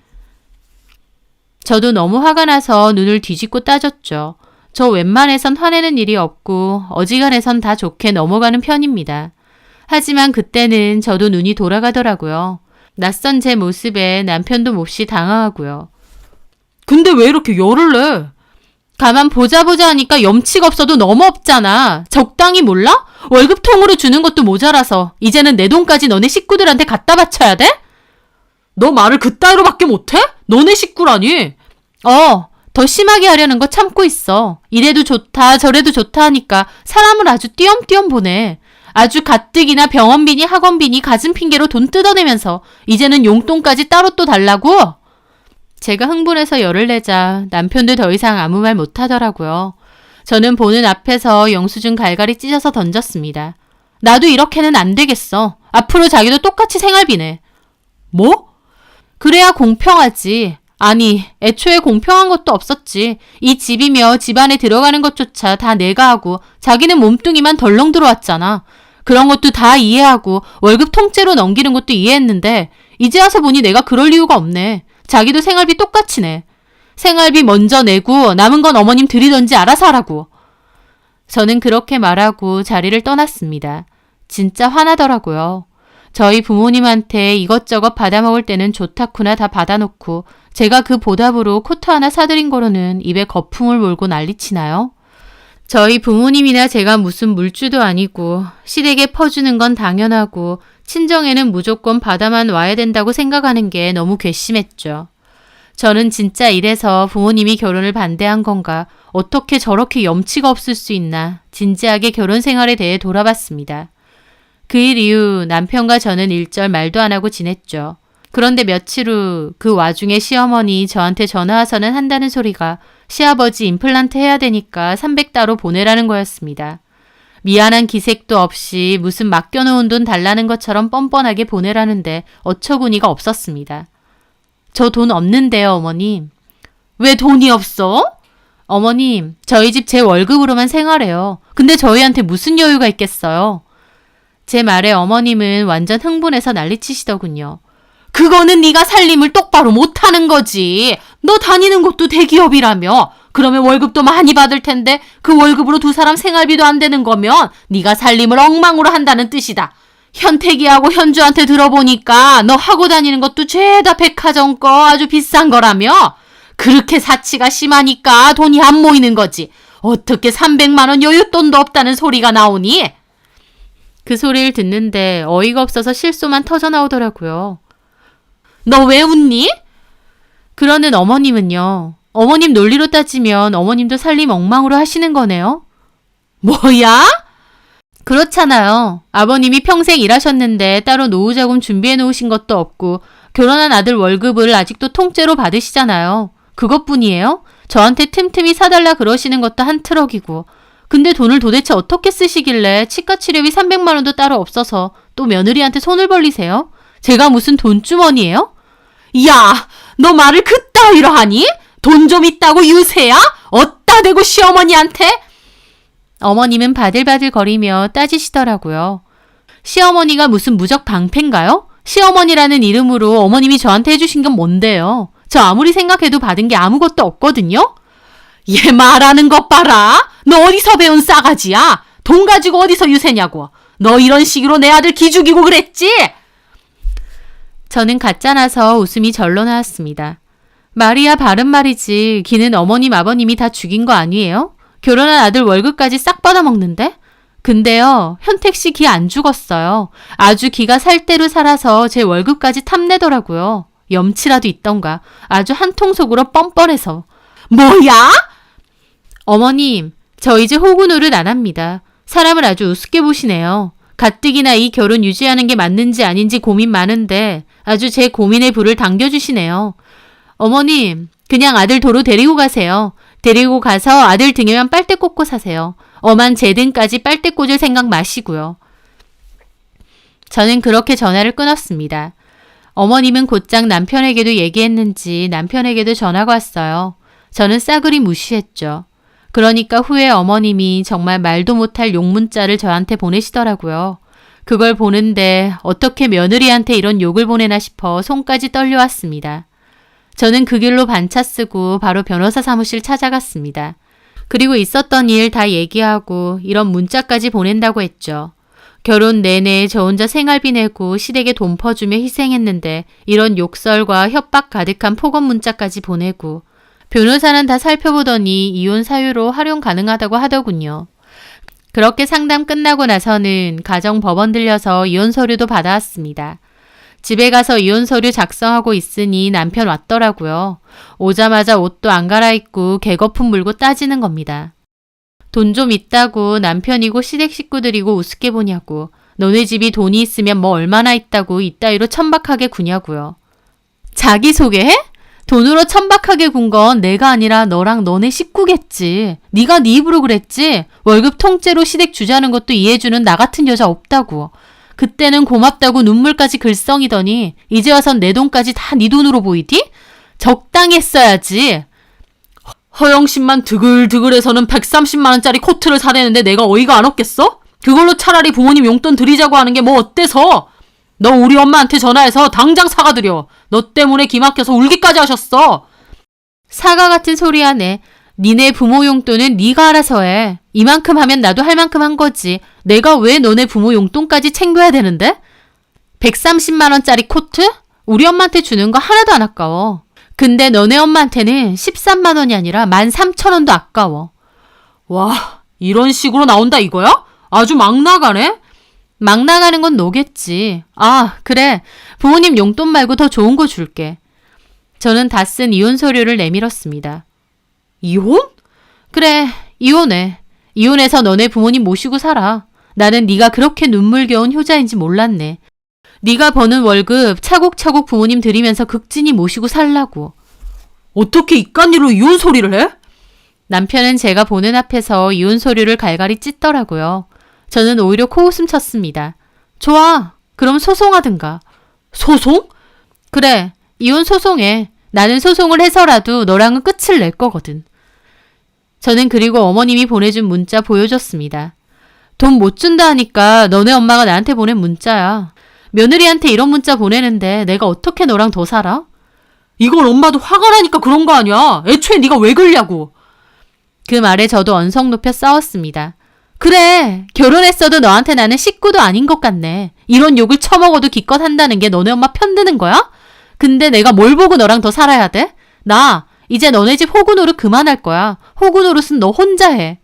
저도 너무 화가 나서 눈을 뒤집고 따졌죠. 저 웬만해선 화내는 일이 없고 어지간해선 다 좋게 넘어가는 편입니다. 하지만 그때는 저도 눈이 돌아가더라고요. 낯선 제 모습에 남편도 몹시 당황하고요. 근데 왜 이렇게 열을 내? 가만 보자 하니까 염치가 없어도 너무 없잖아. 적당히 몰라? 월급 통으로 주는 것도 모자라서 이제는 내 돈까지 너네 식구들한테 갖다 바쳐야 돼? 너 말을 그따위로밖에 못해? 너네 식구라니. 더 심하게 하려는 거 참고 있어. 이래도 좋다 저래도 좋다 하니까 사람을 아주 띄엄띄엄 보내. 아주 가뜩이나 병원비니 학원비니 가진 핑계로 돈 뜯어내면서 이제는 용돈까지 따로 또 달라고? 제가 흥분해서 열을 내자 남편도 더 이상 아무 말 못하더라고요. 저는 보는 앞에서 영수증 갈갈이 찢어서 던졌습니다. 나도 이렇게는 안 되겠어. 앞으로 자기도 똑같이 생활비 내. 뭐? 그래야 공평하지. 아니, 애초에 공평한 것도 없었지. 이 집이며 집안에 들어가는 것조차 다 내가 하고 자기는 몸뚱이만 덜렁 들어왔잖아. 그런 것도 다 이해하고 월급 통째로 넘기는 것도 이해했는데 이제 와서 보니 내가 그럴 이유가 없네. 자기도 생활비 똑같이 내. 생활비 먼저 내고 남은 건 어머님 드리던지 알아서 하라고. 저는 그렇게 말하고 자리를 떠났습니다. 진짜 화나더라고요. 저희 부모님한테 이것저것 받아먹을 때는 좋다쿠나 다 받아놓고 제가 그 보답으로 코트 하나 사드린 거로는 입에 거품을 몰고 난리치나요? 저희 부모님이나 제가 무슨 물주도 아니고 시댁에 퍼주는 건 당연하고 친정에는 무조건 받아만 와야 된다고 생각하는 게 너무 괘씸했죠. 저는 진짜 이래서 부모님이 결혼을 반대한 건가, 어떻게 저렇게 염치가 없을 수 있나 진지하게 결혼 생활에 대해 돌아봤습니다. 그 일 이후 남편과 저는 일절 말도 안 하고 지냈죠. 그런데 며칠 후 그 와중에 시어머니 저한테 전화와서는 한다는 소리가 시아버지 임플란트 해야 되니까 300따로 보내라는 거였습니다. 미안한 기색도 없이 무슨 맡겨놓은 돈 달라는 것처럼 뻔뻔하게 보내라는데 어처구니가 없었습니다. 저 돈 없는데요, 어머님. 왜 돈이 없어? 어머님, 저희 집 제 월급으로만 생활해요. 근데 저희한테 무슨 여유가 있겠어요? 제 말에 어머님은 완전 흥분해서 난리치시더군요. 그거는 네가 살림을 똑바로 못하는 거지. 너 다니는 곳도 대기업이라며. 그러면 월급도 많이 받을 텐데 그 월급으로 두 사람 생활비도 안 되는 거면 네가 살림을 엉망으로 한다는 뜻이다. 현택이하고 현주한테 들어보니까 너 하고 다니는 것도 죄다 백화점 거 아주 비싼 거라며. 그렇게 사치가 심하니까 돈이 안 모이는 거지. 어떻게 300만 원 여윳돈도 없다는 소리가 나오니? 그 소리를 듣는데 어이가 없어서 실소만 터져나오더라고요. 너 왜 웃니? 그러는 어머님은요. 어머님 논리로 따지면 어머님도 살림 엉망으로 하시는 거네요. 뭐야? 그렇잖아요. 아버님이 평생 일하셨는데 따로 노후자금 준비해 놓으신 것도 없고 결혼한 아들 월급을 아직도 통째로 받으시잖아요. 그것뿐이에요? 저한테 틈틈이 사달라 그러시는 것도 한 트럭이고. 근데 돈을 도대체 어떻게 쓰시길래 치과 치료비 300만 원도 따로 없어서 또 며느리한테 손을 벌리세요? 제가 무슨 돈주머니예요? 야, 너 말을 그따위로 하니? 돈 좀 있다고 유세야? 어따 대고 시어머니한테? 어머님은 바들바들 거리며 따지시더라고요. 시어머니가 무슨 무적 방패인가요? 시어머니라는 이름으로 어머님이 저한테 해주신 건 뭔데요? 저 아무리 생각해도 받은 게 아무것도 없거든요? 얘 말하는 것 봐라. 너 어디서 배운 싸가지야? 돈 가지고 어디서 유세냐고. 너 이런 식으로 내 아들 기죽이고 그랬지? 저는 가짜나서 웃음이 절로 나왔습니다. 말이야 바른 말이지. 기는 어머님 아버님이 다 죽인 거 아니에요? 결혼한 아들 월급까지 싹 받아먹는데? 근데요, 현택 씨 기 안 죽었어요. 아주 기가 살 대로 살아서 제 월급까지 탐내더라고요. 염치라도 있던가. 아주 한통속으로 뻔뻔해서. 뭐야? 어머님, 저 이제 호구 노릇 안 합니다. 사람을 아주 우습게 보시네요. 가뜩이나 이 결혼 유지하는 게 맞는지 아닌지 고민 많은데 아주 제 고민의 불을 당겨주시네요. 어머님, 그냥 아들 도로 데리고 가세요. 데리고 가서 아들 등에만 빨대 꽂고 사세요. 엄한 제 등까지 빨대 꽂을 생각 마시고요. 저는 그렇게 전화를 끊었습니다. 어머님은 곧장 남편에게도 얘기했는지 남편에게도 전화가 왔어요. 저는 싸그리 무시했죠. 그러니까 후에 어머님이 정말 말도 못할 욕문자를 저한테 보내시더라고요. 그걸 보는데 어떻게 며느리한테 이런 욕을 보내나 싶어 손까지 떨려왔습니다. 저는 그 길로 반차 쓰고 바로 변호사 사무실 찾아갔습니다. 그리고 있었던 일 다 얘기하고 이런 문자까지 보낸다고 했죠. 결혼 내내 저 혼자 생활비 내고 시댁에 돈 퍼주며 희생했는데 이런 욕설과 협박 가득한 폭언 문자까지 보내고 변호사는 다 살펴보더니 이혼 사유로 활용 가능하다고 하더군요. 그렇게 상담 끝나고 나서는 가정법원 들려서 이혼 서류도 받아왔습니다. 집에 가서 이혼 서류 작성하고 있으니 남편 왔더라고요. 오자마자 옷도 안 갈아입고 개거품 물고 따지는 겁니다. 돈 좀 있다고 남편이고 시댁 식구들이고 우습게 보냐고. 너네 집이 돈이 있으면 뭐 얼마나 있다고 이따위로 천박하게 구냐고요. 자기소개해? 돈으로 천박하게 군 건 내가 아니라 너랑 너네 식구겠지. 네가 네 입으로 그랬지. 월급 통째로 시댁 주자는 것도 이해해주는 나 같은 여자 없다고. 그때는 고맙다고 눈물까지 글썽이더니 이제 와선 내 돈까지 다 네 돈으로 보이디? 적당히 했어야지. 허영심만 드글드글해서는 130만 원짜리 코트를 사내는데 내가 어이가 안 없겠어? 그걸로 차라리 부모님 용돈 드리자고 하는 게 뭐 어때서? 너 우리 엄마한테 전화해서 당장 사과드려. 너 때문에 기막혀서 울기까지 하셨어. 사과 같은 소리 하네. 니네 부모 용돈은 네가 알아서 해. 이만큼 하면 나도 할 만큼 한 거지. 내가 왜 너네 부모 용돈까지 챙겨야 되는데? 130만 원짜리 코트? 우리 엄마한테 주는 거 하나도 안 아까워. 근데 너네 엄마한테는 13만 원이 아니라 13,000원도 아까워. 와, 이런 식으로 나온다 이거야? 아주 막 나가네? 막 나가는 건 너겠지. 아, 그래. 부모님 용돈 말고 더 좋은 거 줄게. 저는 다 쓴 이혼 서류를 내밀었습니다. 이혼? 그래, 이혼해. 이혼해서 너네 부모님 모시고 살아. 나는 네가 그렇게 눈물겨운 효자인지 몰랐네. 네가 버는 월급 차곡차곡 부모님 드리면서 극진히 모시고 살라고. 어떻게 이깟일로 이혼 소리를 해? 남편은 제가 보는 앞에서 이혼 서류를 갈갈이 찢더라고요. 저는 오히려 코웃음 쳤습니다. 좋아. 그럼 소송하든가. 소송? 그래. 이혼 소송해. 나는 소송을 해서라도 너랑은 끝을 낼 거거든. 저는 그리고 어머님이 보내준 문자 보여줬습니다. 돈 못 준다 하니까 너네 엄마가 나한테 보낸 문자야. 며느리한테 이런 문자 보내는데 내가 어떻게 너랑 더 살아? 이건 엄마도 화가 나니까 그런 거 아니야. 애초에 네가 왜 그러냐고. 그 말에 저도 언성 높여 싸웠습니다. 그래. 결혼했어도 너한테 나는 식구도 아닌 것 같네. 이런 욕을 처먹어도 기껏 한다는 게 너네 엄마 편드는 거야? 근데 내가 뭘 보고 너랑 더 살아야 돼? 나 이제 너네 집 호구 노릇 그만할 거야. 호구 노릇은 너 혼자 해.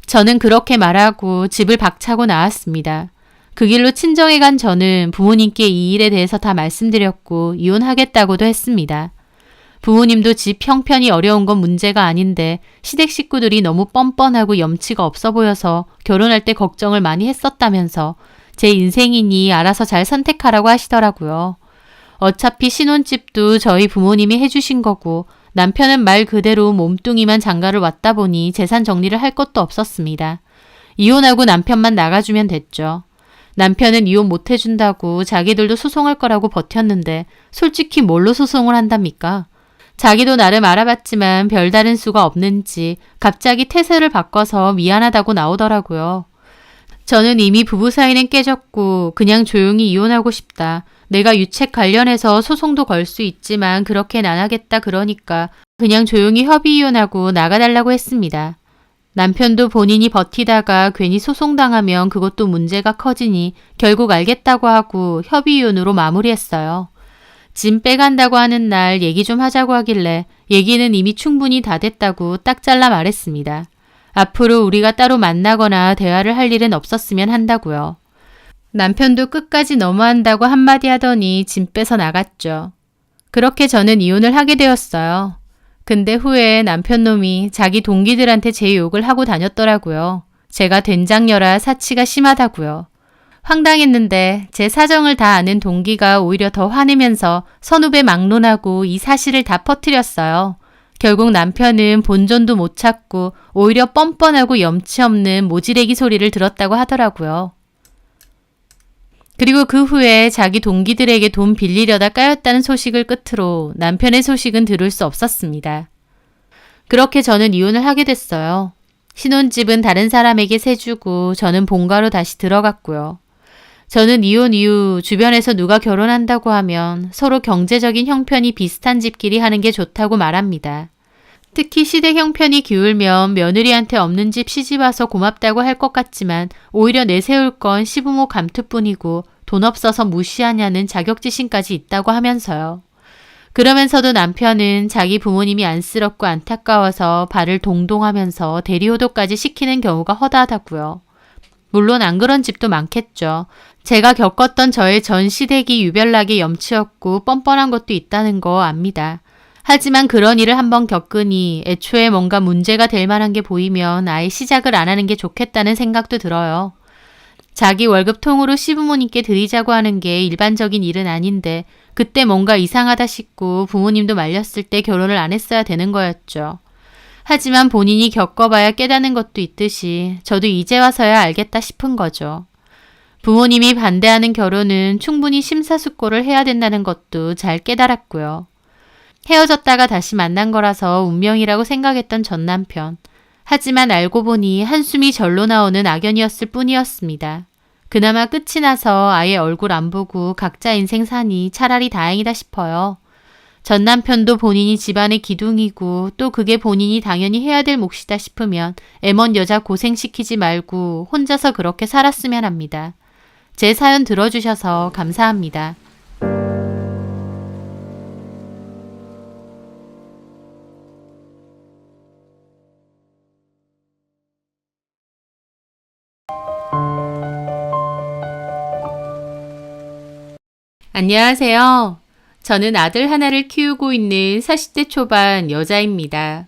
저는 그렇게 말하고 집을 박차고 나왔습니다. 그 길로 친정에 간 저는 부모님께 이 일에 대해서 다 말씀드렸고 이혼하겠다고도 했습니다. 부모님도 집 형편이 어려운 건 문제가 아닌데 시댁 식구들이 너무 뻔뻔하고 염치가 없어 보여서 결혼할 때 걱정을 많이 했었다면서 제 인생이니 알아서 잘 선택하라고 하시더라고요. 어차피 신혼집도 저희 부모님이 해주신 거고 남편은 말 그대로 몸뚱이만 장가를 왔다 보니 재산 정리를 할 것도 없었습니다. 이혼하고 남편만 나가주면 됐죠. 남편은 이혼 못 해준다고 자기들도 소송할 거라고 버텼는데 솔직히 뭘로 소송을 한답니까? 자기도 나름 알아봤지만 별다른 수가 없는지 갑자기 태세를 바꿔서 미안하다고 나오더라고요. 저는 이미 부부 사이는 깨졌고 그냥 조용히 이혼하고 싶다. 내가 유책 관련해서 소송도 걸 수 있지만 그렇게는 안 하겠다 그러니까 그냥 조용히 협의 이혼하고 나가달라고 했습니다. 남편도 본인이 버티다가 괜히 소송당하면 그것도 문제가 커지니 결국 알겠다고 하고 협의 이혼으로 마무리했어요. 짐 빼간다고 하는 날 얘기 좀 하자고 하길래 얘기는 이미 충분히 다 됐다고 딱 잘라 말했습니다. 앞으로 우리가 따로 만나거나 대화를 할 일은 없었으면 한다고요. 남편도 끝까지 너무한다고 한마디 하더니 짐 빼서 나갔죠. 그렇게 저는 이혼을 하게 되었어요. 근데 후에 남편 놈이 자기 동기들한테 제 욕을 하고 다녔더라고요. 제가 된장녀라 사치가 심하다고요. 황당했는데 제 사정을 다 아는 동기가 오히려 더 화내면서 선후배 막론하고 이 사실을 다 퍼뜨렸어요. 결국 남편은 본전도 못 찾고 오히려 뻔뻔하고 염치 없는 모지레기 소리를 들었다고 하더라고요. 그리고 그 후에 자기 동기들에게 돈 빌리려다 까였다는 소식을 끝으로 남편의 소식은 들을 수 없었습니다. 그렇게 저는 이혼을 하게 됐어요. 신혼집은 다른 사람에게 세주고 저는 본가로 다시 들어갔고요. 저는 이혼 이후 주변에서 누가 결혼한다고 하면 서로 경제적인 형편이 비슷한 집끼리 하는 게 좋다고 말합니다. 특히 시댁 형편이 기울면 며느리한테 없는 집 시집와서 고맙다고 할 것 같지만 오히려 내세울 건 시부모 감투뿐이고 돈 없어서 무시하냐는 자격지심까지 있다고 하면서요. 그러면서도 남편은 자기 부모님이 안쓰럽고 안타까워서 발을 동동하면서 대리호도까지 시키는 경우가 허다하다고요. 물론 안 그런 집도 많겠죠. 제가 겪었던 저의 전 시댁이 유별나게 염치없고 뻔뻔한 것도 있다는 거 압니다. 하지만 그런 일을 한번 겪으니 애초에 뭔가 문제가 될 만한 게 보이면 아예 시작을 안 하는 게 좋겠다는 생각도 들어요. 자기 월급 통으로 시부모님께 드리자고 하는 게 일반적인 일은 아닌데 그때 뭔가 이상하다 싶고 부모님도 말렸을 때 결혼을 안 했어야 되는 거였죠. 하지만 본인이 겪어봐야 깨닫는 것도 있듯이 저도 이제 와서야 알겠다 싶은 거죠. 부모님이 반대하는 결혼은 충분히 심사숙고를 해야 된다는 것도 잘 깨달았고요. 헤어졌다가 다시 만난 거라서 운명이라고 생각했던 전 남편. 하지만 알고 보니 한숨이 절로 나오는 악연이었을 뿐이었습니다. 그나마 끝이 나서 아예 얼굴 안 보고 각자 인생 사니 차라리 다행이다 싶어요. 전 남편도 본인이 집안의 기둥이고 또 그게 본인이 당연히 해야 될 몫이다 싶으면 애먼 여자 고생시키지 말고 혼자서 그렇게 살았으면 합니다. 제 사연 들어주셔서 감사합니다. 안녕하세요. 저는 아들 하나를 키우고 있는 40대 초반 여자입니다.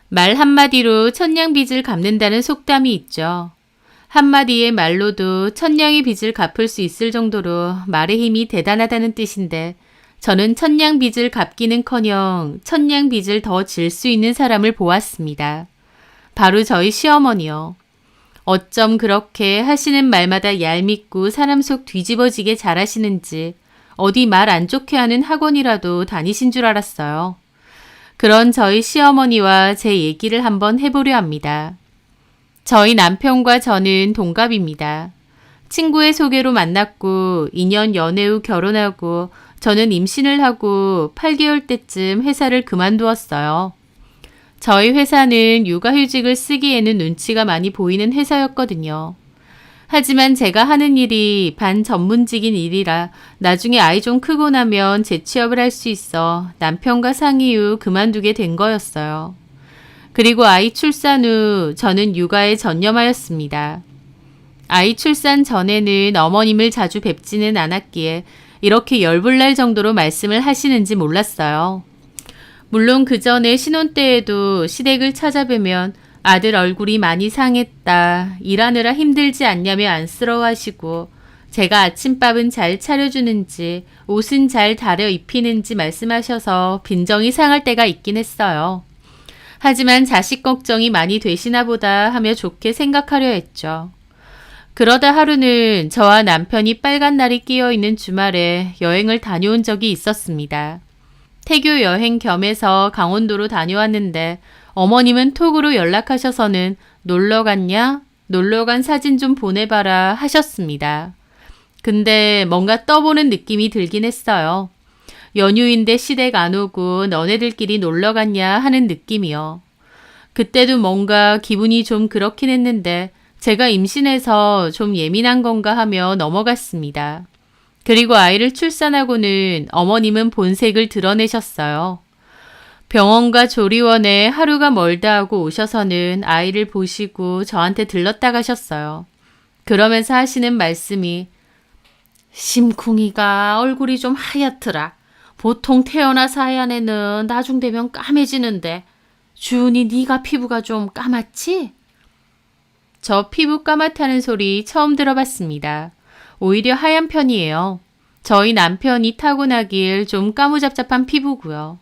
말 한마디로 천냥 빚을 갚는다는 속담이 있죠. 한마디의 말로도 천냥의 빚을 갚을 수 있을 정도로 말의 힘이 대단하다는 뜻인데 저는 천냥 빚을 갚기는커녕 천냥 빚을 더 질 수 있는 사람을 보았습니다. 바로 저희 시어머니요. 어쩜 그렇게 하시는 말마다 얄밉고 사람 속 뒤집어지게 잘하시는지 어디 말 안 좋게 하는 학원이라도 다니신 줄 알았어요. 그런 저희 시어머니와 제 얘기를 한번 해보려 합니다. 저희 남편과 저는 동갑입니다. 친구의 소개로 만났고 2년 연애 후 결혼하고 저는 임신을 하고 8개월 때쯤 회사를 그만두었어요. 저희 회사는 육아휴직을 쓰기에는 눈치가 많이 보이는 회사였거든요. 하지만 제가 하는 일이 반전문직인 일이라 나중에 아이 좀 크고 나면 재취업을 할 수 있어 남편과 상의 후 그만두게 된 거였어요. 그리고 아이 출산 후 저는 육아에 전념하였습니다. 아이 출산 전에는 어머님을 자주 뵙지는 않았기에 이렇게 열불날 정도로 말씀을 하시는지 몰랐어요. 물론 그 전에 신혼 때에도 시댁을 찾아뵈면 아들 얼굴이 많이 상했다, 일하느라 힘들지 않냐며 안쓰러워하시고 제가 아침밥은 잘 차려주는지 옷은 잘 다려 입히는지 말씀하셔서 빈정이 상할 때가 있긴 했어요. 하지만 자식 걱정이 많이 되시나 보다 하며 좋게 생각하려 했죠. 그러다 하루는 저와 남편이 빨간 날이 끼어있는 주말에 여행을 다녀온 적이 있었습니다. 태교 여행 겸해서 강원도로 다녀왔는데 어머님은 톡으로 연락하셔서는 놀러 갔냐? 놀러 간 사진 좀 보내봐라 하셨습니다. 근데 뭔가 떠보는 느낌이 들긴 했어요. 연휴인데 시댁 안 오고 너네들끼리 놀러 갔냐 하는 느낌이요. 그때도 뭔가 기분이 좀 그렇긴 했는데 제가 임신해서 좀 예민한 건가 하며 넘어갔습니다. 그리고 아이를 출산하고는 어머님은 본색을 드러내셨어요. 병원과 조리원에 하루가 멀다 하고 오셔서는 아이를 보시고 저한테 들렀다 가셨어요. 그러면서 하시는 말씀이 심쿵이가 얼굴이 좀 하얗더라. 보통 태어나서 하얀 애는 나중 되면 까매지는데 주은이 네가 피부가 좀 까맣지? 저 피부 까맣다는 소리 처음 들어봤습니다. 오히려 하얀 편이에요. 저희 남편이 타고나길 좀 까무잡잡한 피부고요.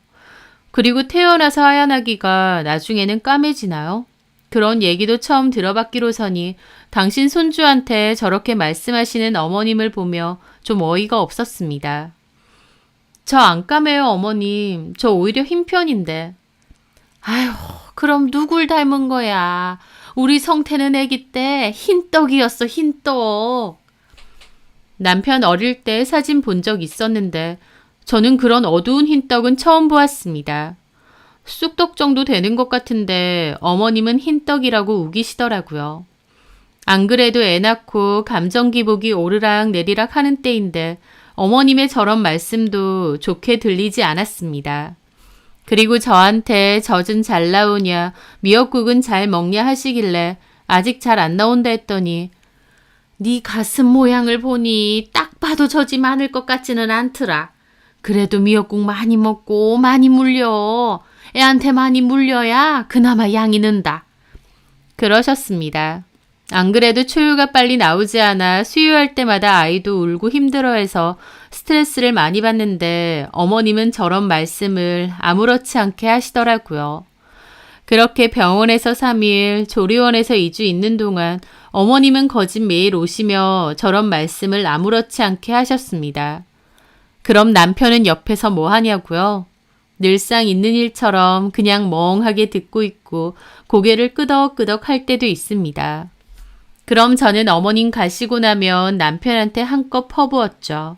그리고 태어나서 하얀 아기가 나중에는 까매지나요? 그런 얘기도 처음 들어봤기로서니 당신 손주한테 저렇게 말씀하시는 어머님을 보며 좀 어이가 없었습니다. 저 안 까매요, 어머님. 저 오히려 흰 편인데. 아휴, 그럼 누굴 닮은 거야? 우리 성태는 아기 때 흰떡이었어, 흰떡. 남편 어릴 때 사진 본 적 있었는데 저는 그런 어두운 흰떡은 처음 보았습니다. 쑥떡 정도 되는 것 같은데 어머님은 흰떡이라고 우기시더라고요. 안 그래도 애 낳고 감정 기복이 오르락 내리락 하는 때인데 어머님의 저런 말씀도 좋게 들리지 않았습니다. 그리고 저한테 젖은 잘 나오냐, 미역국은 잘 먹냐 하시길래 아직 잘 안 나온다 했더니 네 가슴 모양을 보니 딱 봐도 젖이 많을 것 같지는 않더라. 그래도 미역국 많이 먹고 많이 물려. 애한테 많이 물려야 그나마 양이 는다. 그러셨습니다. 안 그래도 초유가 빨리 나오지 않아 수유할 때마다 아이도 울고 힘들어해서 스트레스를 많이 받는데 어머님은 저런 말씀을 아무렇지 않게 하시더라고요. 그렇게 병원에서 3일, 조리원에서 2주 있는 동안 어머님은 거진 매일 오시며 저런 말씀을 아무렇지 않게 하셨습니다. 그럼 남편은 옆에서 뭐 하냐고요? 늘상 있는 일처럼 그냥 멍하게 듣고 있고 고개를 끄덕끄덕 할 때도 있습니다. 그럼 저는 어머님 가시고 나면 남편한테 한껏 퍼부었죠.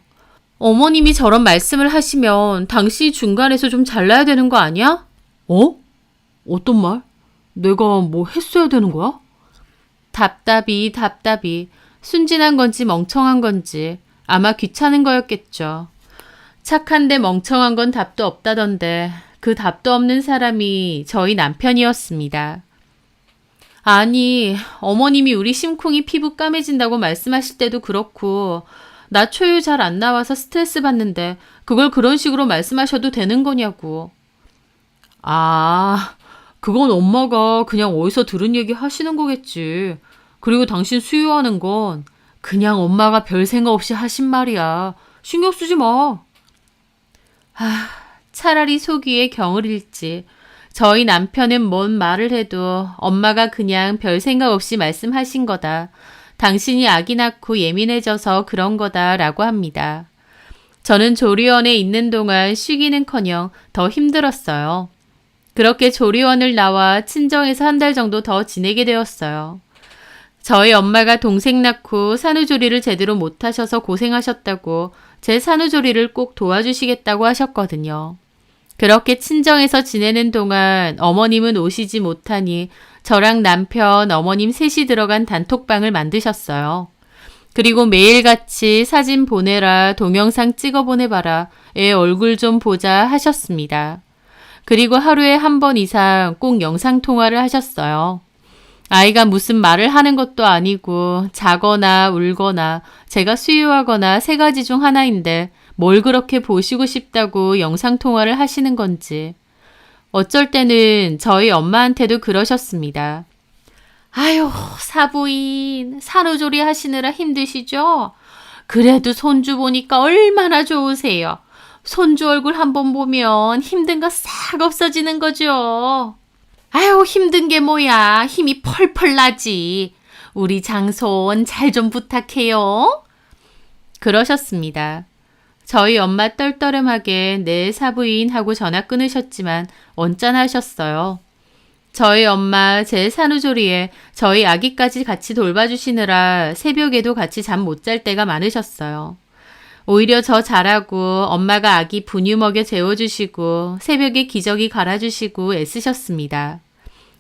어머님이 저런 말씀을 하시면 당신이 중간에서 좀 잘라야 되는 거 아니야? 어? 어떤 말? 내가 뭐 했어야 되는 거야? 답답이. 순진한 건지 멍청한 건지 아마 귀찮은 거였겠죠. 착한데 멍청한 건 답도 없다던데 그 답도 없는 사람이 저희 남편이었습니다. 아니, 어머님이 우리 심쿵이 피부 까매진다고 말씀하실 때도 그렇고 나 초유 잘 안 나와서 스트레스 받는데 그걸 그런 식으로 말씀하셔도 되는 거냐고. 아, 그건 엄마가 그냥 어디서 들은 얘기 하시는 거겠지. 그리고 당신 수유하는 건 그냥 엄마가 별 생각 없이 하신 말이야. 신경 쓰지 마. 차라리 속 위에 경을 잃지. 저희 남편은 뭔 말을 해도 엄마가 그냥 별 생각 없이 말씀하신 거다. 당신이 아기 낳고 예민해져서 그런 거다라고 합니다. 저는 조리원에 있는 동안 쉬기는커녕 더 힘들었어요. 그렇게 조리원을 나와 친정에서 한 달 정도 더 지내게 되었어요. 저희 엄마가 동생 낳고 산후조리를 제대로 못하셔서 고생하셨다고 제 산후조리를 꼭 도와주시겠다고 하셨거든요. 그렇게 친정에서 지내는 동안 어머님은 오시지 못하니 저랑 남편, 어머님 셋이 들어간 단톡방을 만드셨어요. 그리고 매일같이 사진 보내라, 동영상 찍어 보내봐라, 애 얼굴 좀 보자 하셨습니다. 그리고 하루에 한 번 이상 꼭 영상통화를 하셨어요. 아이가 무슨 말을 하는 것도 아니고 자거나 울거나 제가 수유하거나 세 가지 중 하나인데 뭘 그렇게 보시고 싶다고 영상통화를 하시는 건지. 어쩔 때는 저희 엄마한테도 그러셨습니다. 아유, 사부인, 산후조리 하시느라 힘드시죠? 그래도 손주 보니까 얼마나 좋으세요. 손주 얼굴 한번 보면 힘든 거 싹 없어지는 거죠. 아유, 힘든 게 뭐야. 힘이 펄펄 나지. 우리 장손 잘 좀 부탁해요. 그러셨습니다. 저희 엄마 떨떠름하게 네 사부인 하고 전화 끊으셨지만 언짢아하셨어요. 저희 엄마 제 산후조리에 저희 아기까지 같이 돌봐주시느라 새벽에도 같이 잠 못 잘 때가 많으셨어요. 오히려 저 잘하고 엄마가 아기 분유 먹여 재워주시고 새벽에 기저귀 갈아주시고 애쓰셨습니다.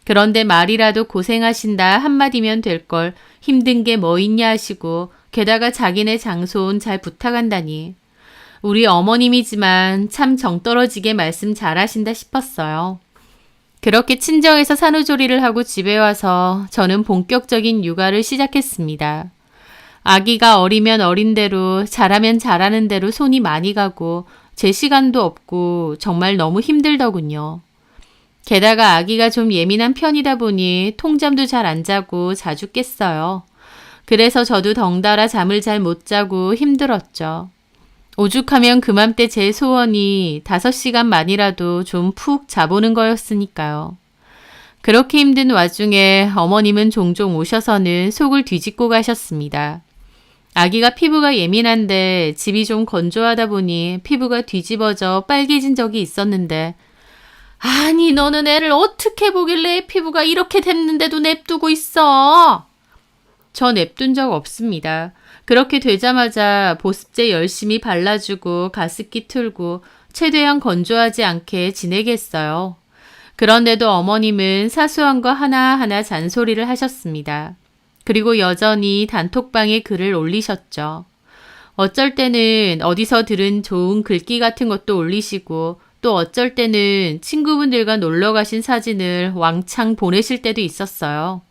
그런데 말이라도 고생하신다 한마디면 될 걸 힘든 게 뭐 있냐 하시고 게다가 자기네 장손 잘 부탁한다니. 우리 어머님이지만 참 정떨어지게 말씀 잘하신다 싶었어요. 그렇게 친정에서 산후조리를 하고 집에 와서 저는 본격적인 육아를 시작했습니다. 아기가 어리면 어린 대로 잘하면 잘하는 대로 손이 많이 가고 제 시간도 없고 정말 너무 힘들더군요. 게다가 아기가 좀 예민한 편이다 보니 통잠도 잘 안 자고 자주 깼어요. 그래서 저도 덩달아 잠을 잘 못 자고 힘들었죠. 오죽하면 그맘때 제 소원이 5시간만이라도 좀 푹 자보는 거였으니까요. 그렇게 힘든 와중에 어머님은 종종 오셔서는 속을 뒤집고 가셨습니다. 아기가 피부가 예민한데 집이 좀 건조하다 보니 피부가 뒤집어져 빨개진 적이 있었는데 아니 너는 애를 어떻게 보길래 피부가 이렇게 됐는데도 냅두고 있어? 저 냅둔 적 없습니다. 그렇게 되자마자 보습제 열심히 발라주고 가습기 틀고 최대한 건조하지 않게 지내겠어요. 그런데도 어머님은 사소한 거 하나하나 잔소리를 하셨습니다. 그리고 여전히 단톡방에 글을 올리셨죠. 어쩔 때는 어디서 들은 좋은 글귀 같은 것도 올리시고 또 어쩔 때는 친구분들과 놀러 가신 사진을 왕창 보내실 때도 있었어요.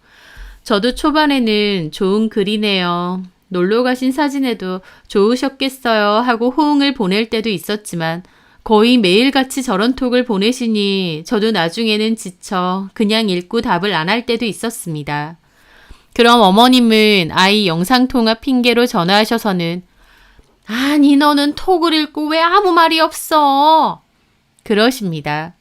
저도 초반에는 좋은 글이네요. 놀러 가신 사진에도 좋으셨겠어요 하고 호응을 보낼 때도 있었지만 거의 매일같이 저런 톡을 보내시니 저도 나중에는 지쳐 그냥 읽고 답을 안 할 때도 있었습니다. 그럼 어머님은 아이 영상통화 핑계로 전화하셔서는 아니 너는 톡을 읽고 왜 아무 말이 없어? 그러십니다.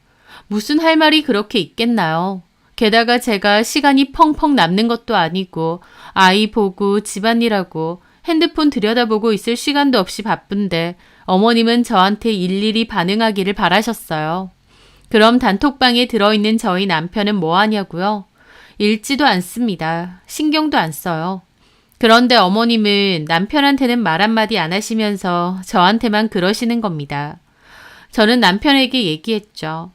무슨 할 말이 그렇게 있겠나요? 게다가 제가 시간이 펑펑 남는 것도 아니고 아이 보고 집안일하고 핸드폰 들여다보고 있을 시간도 없이 바쁜데 어머님은 저한테 일일이 반응하기를 바라셨어요. 그럼 단톡방에 들어있는 저희 남편은 뭐 하냐고요? 읽지도 않습니다. 신경도 안 써요. 그런데 어머님은 남편한테는 말 한마디 안 하시면서 저한테만 그러시는 겁니다. 저는 남편에게 얘기했죠.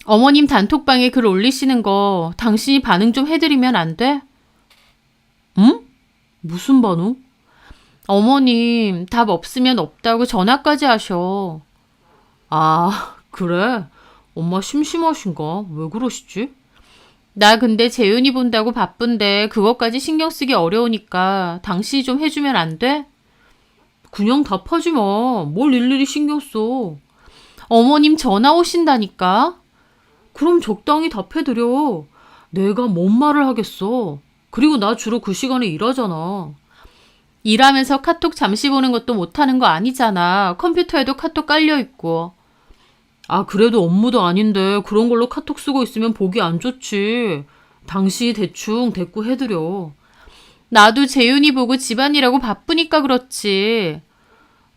어머님 단톡방에 글 올리시는 거 당신이 반응 좀 해드리면 안 돼? 응? 무슨 반응? 어머님 답 없으면 없다고 전화까지 하셔. 아, 그래? 엄마 심심하신가? 왜 그러시지? 나 근데 재윤이 본다고 바쁜데 그것까지 신경 쓰기 어려우니까 당신이 좀 해주면 안 돼? 그냥 답하지 마. 뭘 일일이 신경 써. 어머님 전화 오신다니까? 그럼 적당히 답해드려. 내가 뭔 말을 하겠어. 그리고 나 주로 그 시간에 일하잖아. 일하면서 카톡 잠시 보는 것도 못하는 거 아니잖아. 컴퓨터에도 카톡 깔려있고. 아, 그래도 업무도 아닌데 그런 걸로 카톡 쓰고 있으면 보기 안 좋지. 당신이 대충 대꾸 해드려. 나도 재윤이 보고 집안일하고 바쁘니까 그렇지.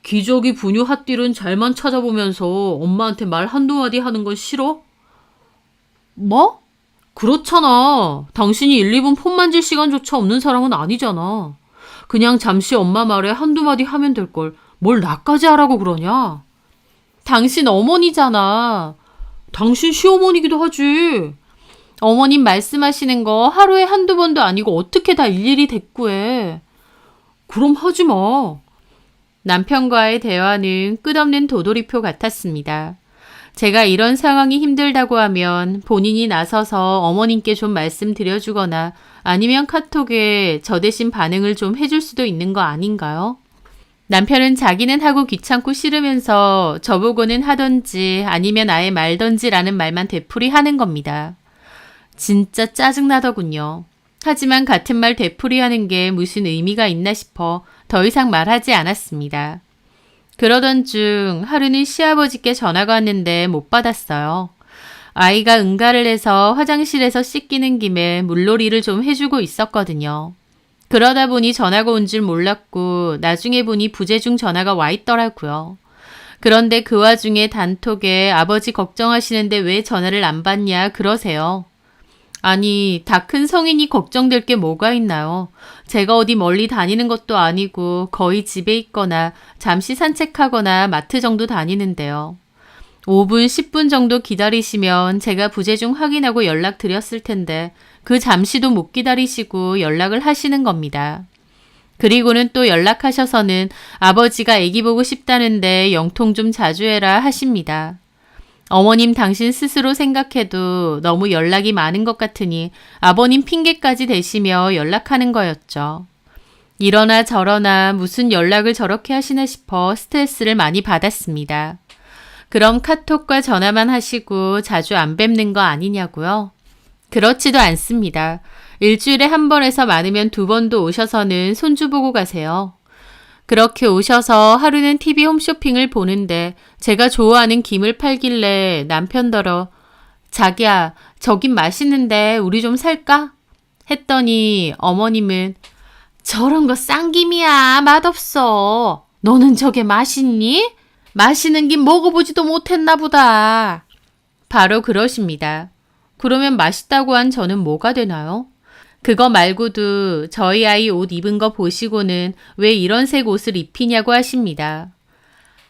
기저귀 분유 핫딜은 잘만 찾아보면서 엄마한테 말 한두 마디 하는 건 싫어? 뭐? 그렇잖아. 당신이 1, 2분 폰 만질 시간조차 없는 사람은 아니잖아. 그냥 잠시 엄마 말에 한두 마디 하면 될 걸 뭘 나까지 하라고 그러냐? 당신 어머니잖아. 당신 시어머니기도 하지. 어머님 말씀하시는 거 하루에 한두 번도 아니고 어떻게 다 일일이 대꾸해. 그럼 하지 마. 남편과의 대화는 끝없는 도돌이표 같았습니다. 제가 이런 상황이 힘들다고 하면 본인이 나서서 어머님께 좀 말씀드려주거나 아니면 카톡에 저 대신 반응을 좀 해줄 수도 있는 거 아닌가요? 남편은 자기는 하고 귀찮고 싫으면서 저보고는 하던지 아니면 아예 말던지라는 말만 되풀이하는 겁니다. 진짜 짜증나더군요. 하지만 같은 말 되풀이하는 게 무슨 의미가 있나 싶어 더 이상 말하지 않았습니다. 그러던 중 하루는 시아버지께 전화가 왔는데 못 받았어요. 아이가 응가를 해서 화장실에서 씻기는 김에 물놀이를 좀 해주고 있었거든요. 그러다 보니 전화가 온 줄 몰랐고 나중에 보니 부재중 전화가 와 있더라고요. 그런데 그 와중에 단톡에 아버지 걱정하시는데 왜 전화를 안 받냐 그러세요. 아니, 다 큰 성인이 걱정될 게 뭐가 있나요? 제가 어디 멀리 다니는 것도 아니고 거의 집에 있거나 잠시 산책하거나 마트 정도 다니는데요. 5분, 10분 정도 기다리시면 제가 부재중 확인하고 연락드렸을 텐데 그 잠시도 못 기다리시고 연락을 하시는 겁니다. 그리고는 또 연락하셔서는 아버지가 아기 보고 싶다는데 영통 좀 자주 해라 하십니다. 어머님 당신 스스로 생각해도 너무 연락이 많은 것 같으니 아버님 핑계까지 대시며 연락하는 거였죠. 이러나 저러나 무슨 연락을 저렇게 하시나 싶어 스트레스를 많이 받았습니다. 그럼 카톡과 전화만 하시고 자주 안 뵙는 거 아니냐고요? 그렇지도 않습니다. 일주일에 한 번에서 많으면 2번도 오셔서는 손주 보고 가세요. 그렇게 오셔서 하루는 TV 홈쇼핑을 보는데 제가 좋아하는 김을 팔길래 남편더러 자기야, 저긴 맛있는데 우리 좀 살까? 했더니 어머님은 저런 거 싼 김이야. 맛없어. 너는 저게 맛있니? 맛있는 김 먹어보지도 못했나 보다. 바로 그러십니다. 그러면 맛있다고 한 저는 뭐가 되나요? 그거 말고도 저희 아이 옷 입은 거 보시고는 왜 이런 색 옷을 입히냐고 하십니다.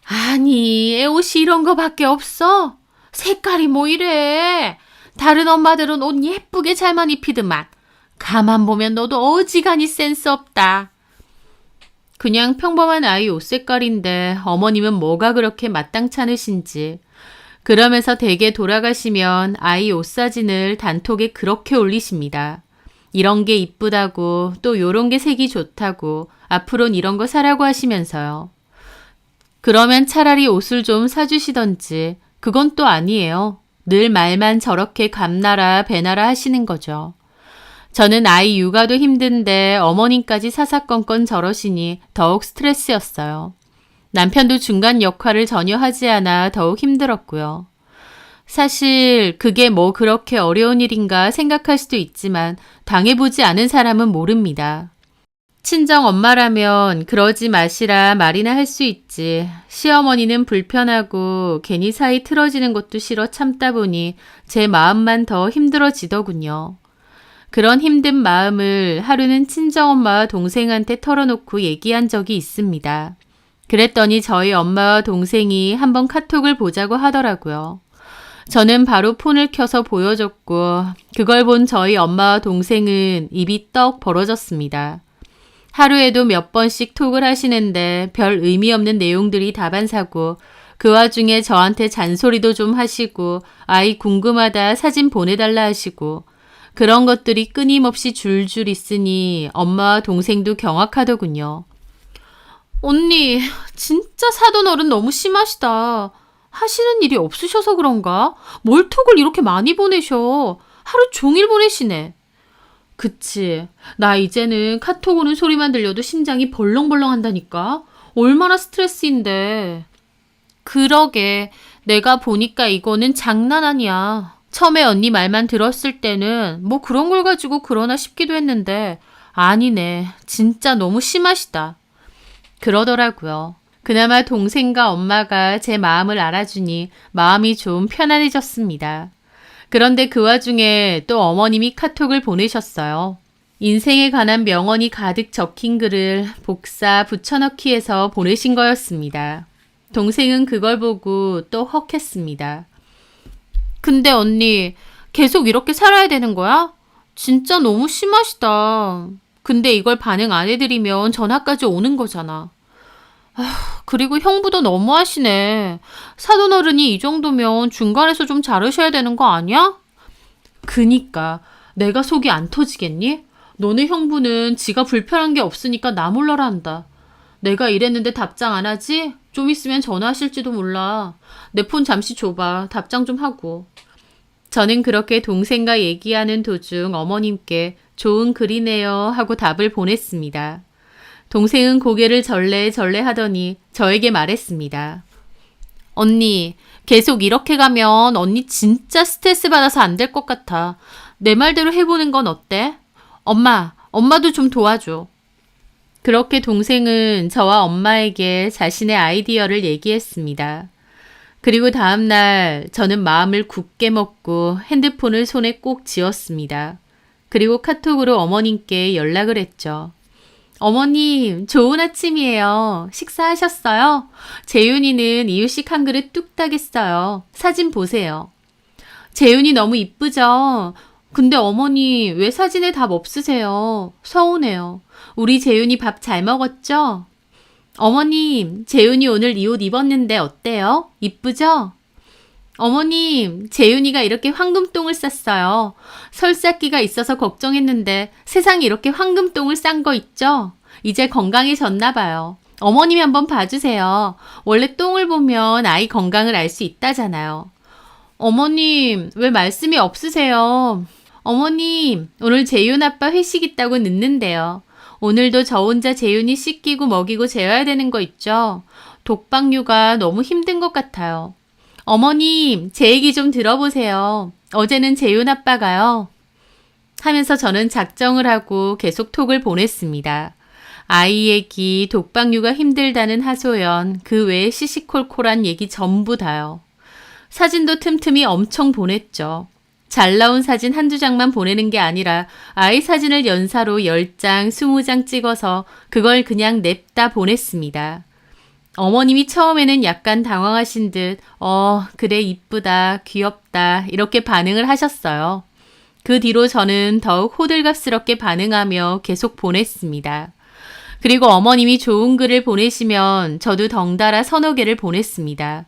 아니, 애 옷이 이런 거밖에 없어? 색깔이 뭐 이래? 다른 엄마들은 옷 예쁘게 잘만 입히더만. 가만 보면 너도 어지간히 센스 없다. 그냥 평범한 아이 옷 색깔인데 어머님은 뭐가 그렇게 마땅찮으신지. 그러면서 댁에 돌아가시면 아이 옷 사진을 단톡에 그렇게 올리십니다. 이런 게 이쁘다고 또 요런 게 색이 좋다고 앞으로는 이런 거 사라고 하시면서요. 그러면 차라리 옷을 좀 사주시던지 그건 또 아니에요. 늘 말만 저렇게 감나라 배나라 하시는 거죠. 저는 아이 육아도 힘든데 어머님까지 사사건건 저러시니 더욱 스트레스였어요. 남편도 중간 역할을 전혀 하지 않아 더욱 힘들었고요. 사실 그게 뭐 그렇게 어려운 일인가 생각할 수도 있지만 당해보지 않은 사람은 모릅니다. 친정 엄마라면 그러지 마시라 말이나 할 수 있지. 시어머니는 불편하고 괜히 사이 틀어지는 것도 싫어 참다 보니 제 마음만 더 힘들어지더군요. 그런 힘든 마음을 하루는 친정엄마와 동생한테 털어놓고 얘기한 적이 있습니다. 그랬더니 저희 엄마와 동생이 한번 카톡을 보자고 하더라고요. 저는 바로 폰을 켜서 보여줬고 그걸 본 저희 엄마와 동생은 입이 떡 벌어졌습니다. 하루에도 몇 번씩 톡을 하시는데 별 의미 없는 내용들이 다반사고 그 와중에 저한테 잔소리도 좀 하시고 아이 궁금하다 사진 보내달라 하시고 그런 것들이 끊임없이 줄줄 있으니 엄마와 동생도 경악하더군요. 언니, 진짜 사돈 어른 너무 심하시다. 하시는 일이 없으셔서 그런가? 뭘 톡을 이렇게 많이 보내셔. 하루 종일 보내시네. 그치. 나 이제는 카톡 오는 소리만 들려도 심장이 벌렁벌렁 한다니까. 얼마나 스트레스인데. 그러게. 내가 보니까 이거는 장난 아니야. 처음에 언니 말만 들었을 때는 뭐 그런 걸 가지고 그러나 싶기도 했는데 아니네. 진짜 너무 심하시다. 그러더라고요. 그나마 동생과 엄마가 제 마음을 알아주니 마음이 좀 편안해졌습니다. 그런데 그 와중에 또 어머님이 카톡을 보내셨어요. 인생에 관한 명언이 가득 적힌 글을 복사 붙여넣기 해서 보내신 거였습니다. 동생은 그걸 보고 또 헉했습니다. 근데 언니, 계속 이렇게 살아야 되는 거야? 진짜 너무 심하시다. 근데 이걸 반응 안 해드리면 전화까지 오는 거잖아. 그리고 형부도 너무하시네. 사돈어른이 이 정도면 중간에서 좀 자르셔야 되는 거 아니야? 그니까 내가 속이 안 터지겠니? 너네 형부는 지가 불편한 게 없으니까 나 몰라라 한다. 내가 이랬는데 답장 안 하지? 좀 있으면 전화하실지도 몰라. 내 폰 잠시 줘봐. 답장 좀 하고. 저는 그렇게 동생과 얘기하는 도중 어머님께 좋은 글이네요 하고 답을 보냈습니다. 동생은 고개를 절레절레 하더니 저에게 말했습니다. 언니, 계속 이렇게 가면 언니 진짜 스트레스 받아서 안 될 것 같아. 내 말대로 해보는 건 어때? 엄마도 좀 도와줘. 그렇게 동생은 저와 엄마에게 자신의 아이디어를 얘기했습니다. 그리고 다음날 저는 마음을 굳게 먹고 핸드폰을 손에 꼭 쥐었습니다. 그리고 카톡으로 어머님께 연락을 했죠. 어머님, 좋은 아침이에요. 식사하셨어요? 재윤이는 이유식 한 그릇 뚝딱 했어요. 사진 보세요. 재윤이 너무 이쁘죠? 근데 어머니, 왜 사진에 답 없으세요? 서운해요. 우리 재윤이 밥 잘 먹었죠? 어머님, 재윤이 오늘 이 옷 입었는데 어때요? 이쁘죠? 어머님, 재윤이가 이렇게 황금똥을 쌌어요. 설사기가 있어서 걱정했는데 세상에 이렇게 황금똥을 싼 거 있죠? 이제 건강해졌나 봐요. 어머님이 한번 봐주세요. 원래 똥을 보면 아이 건강을 알 수 있다잖아요. 어머님, 왜 말씀이 없으세요? 어머님, 오늘 재윤 아빠 회식 있다고 늦는데요. 오늘도 저 혼자 재윤이 씻기고 먹이고 재워야 되는 거 있죠? 독박육아 너무 힘든 것 같아요. 어머님, 제 얘기 좀 들어보세요. 어제는 재윤 아빠가요. 하면서 저는 작정을 하고 계속 톡을 보냈습니다. 아이 얘기, 독박육아 힘들다는 하소연, 그 외에 시시콜콜한 얘기 전부 다요. 사진도 틈틈이 엄청 보냈죠. 잘 나온 사진 한두 장만 보내는 게 아니라 아이 사진을 연사로 10장, 20장 찍어서 그걸 그냥 냅다 보냈습니다. 어머님이 처음에는 약간 당황하신 듯 그래 이쁘다, 귀엽다 이렇게 반응을 하셨어요. 그 뒤로 저는 더욱 호들갑스럽게 반응하며 계속 보냈습니다. 그리고 어머님이 좋은 글을 보내시면 저도 덩달아 서너 개를 보냈습니다.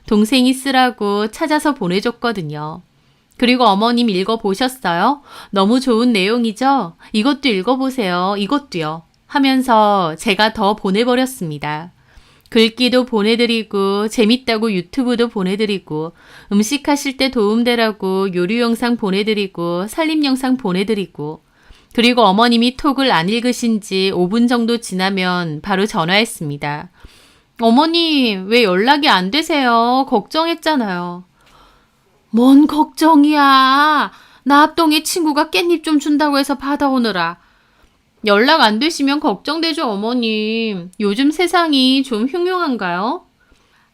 동생이 쓰라고 찾아서 보내줬거든요. 그리고 어머님 읽어보셨어요? 너무 좋은 내용이죠? 이것도 읽어보세요. 이것도요. 하면서 제가 더 보내버렸습니다. 글귀도 보내드리고 재밌다고 유튜브도 보내드리고 음식하실 때 도움되라고 요리 영상 보내드리고 살림 영상 보내드리고 그리고 어머님이 톡을 안 읽으신 지 5분 정도 지나면 바로 전화했습니다. 어머님, 왜 연락이 안 되세요? 걱정했잖아요. 뭔 걱정이야. 나 앞동에 친구가 깻잎 좀 준다고 해서 받아오느라. 연락 안 되시면 걱정되죠, 어머님. 요즘 세상이 좀 흉흉한가요?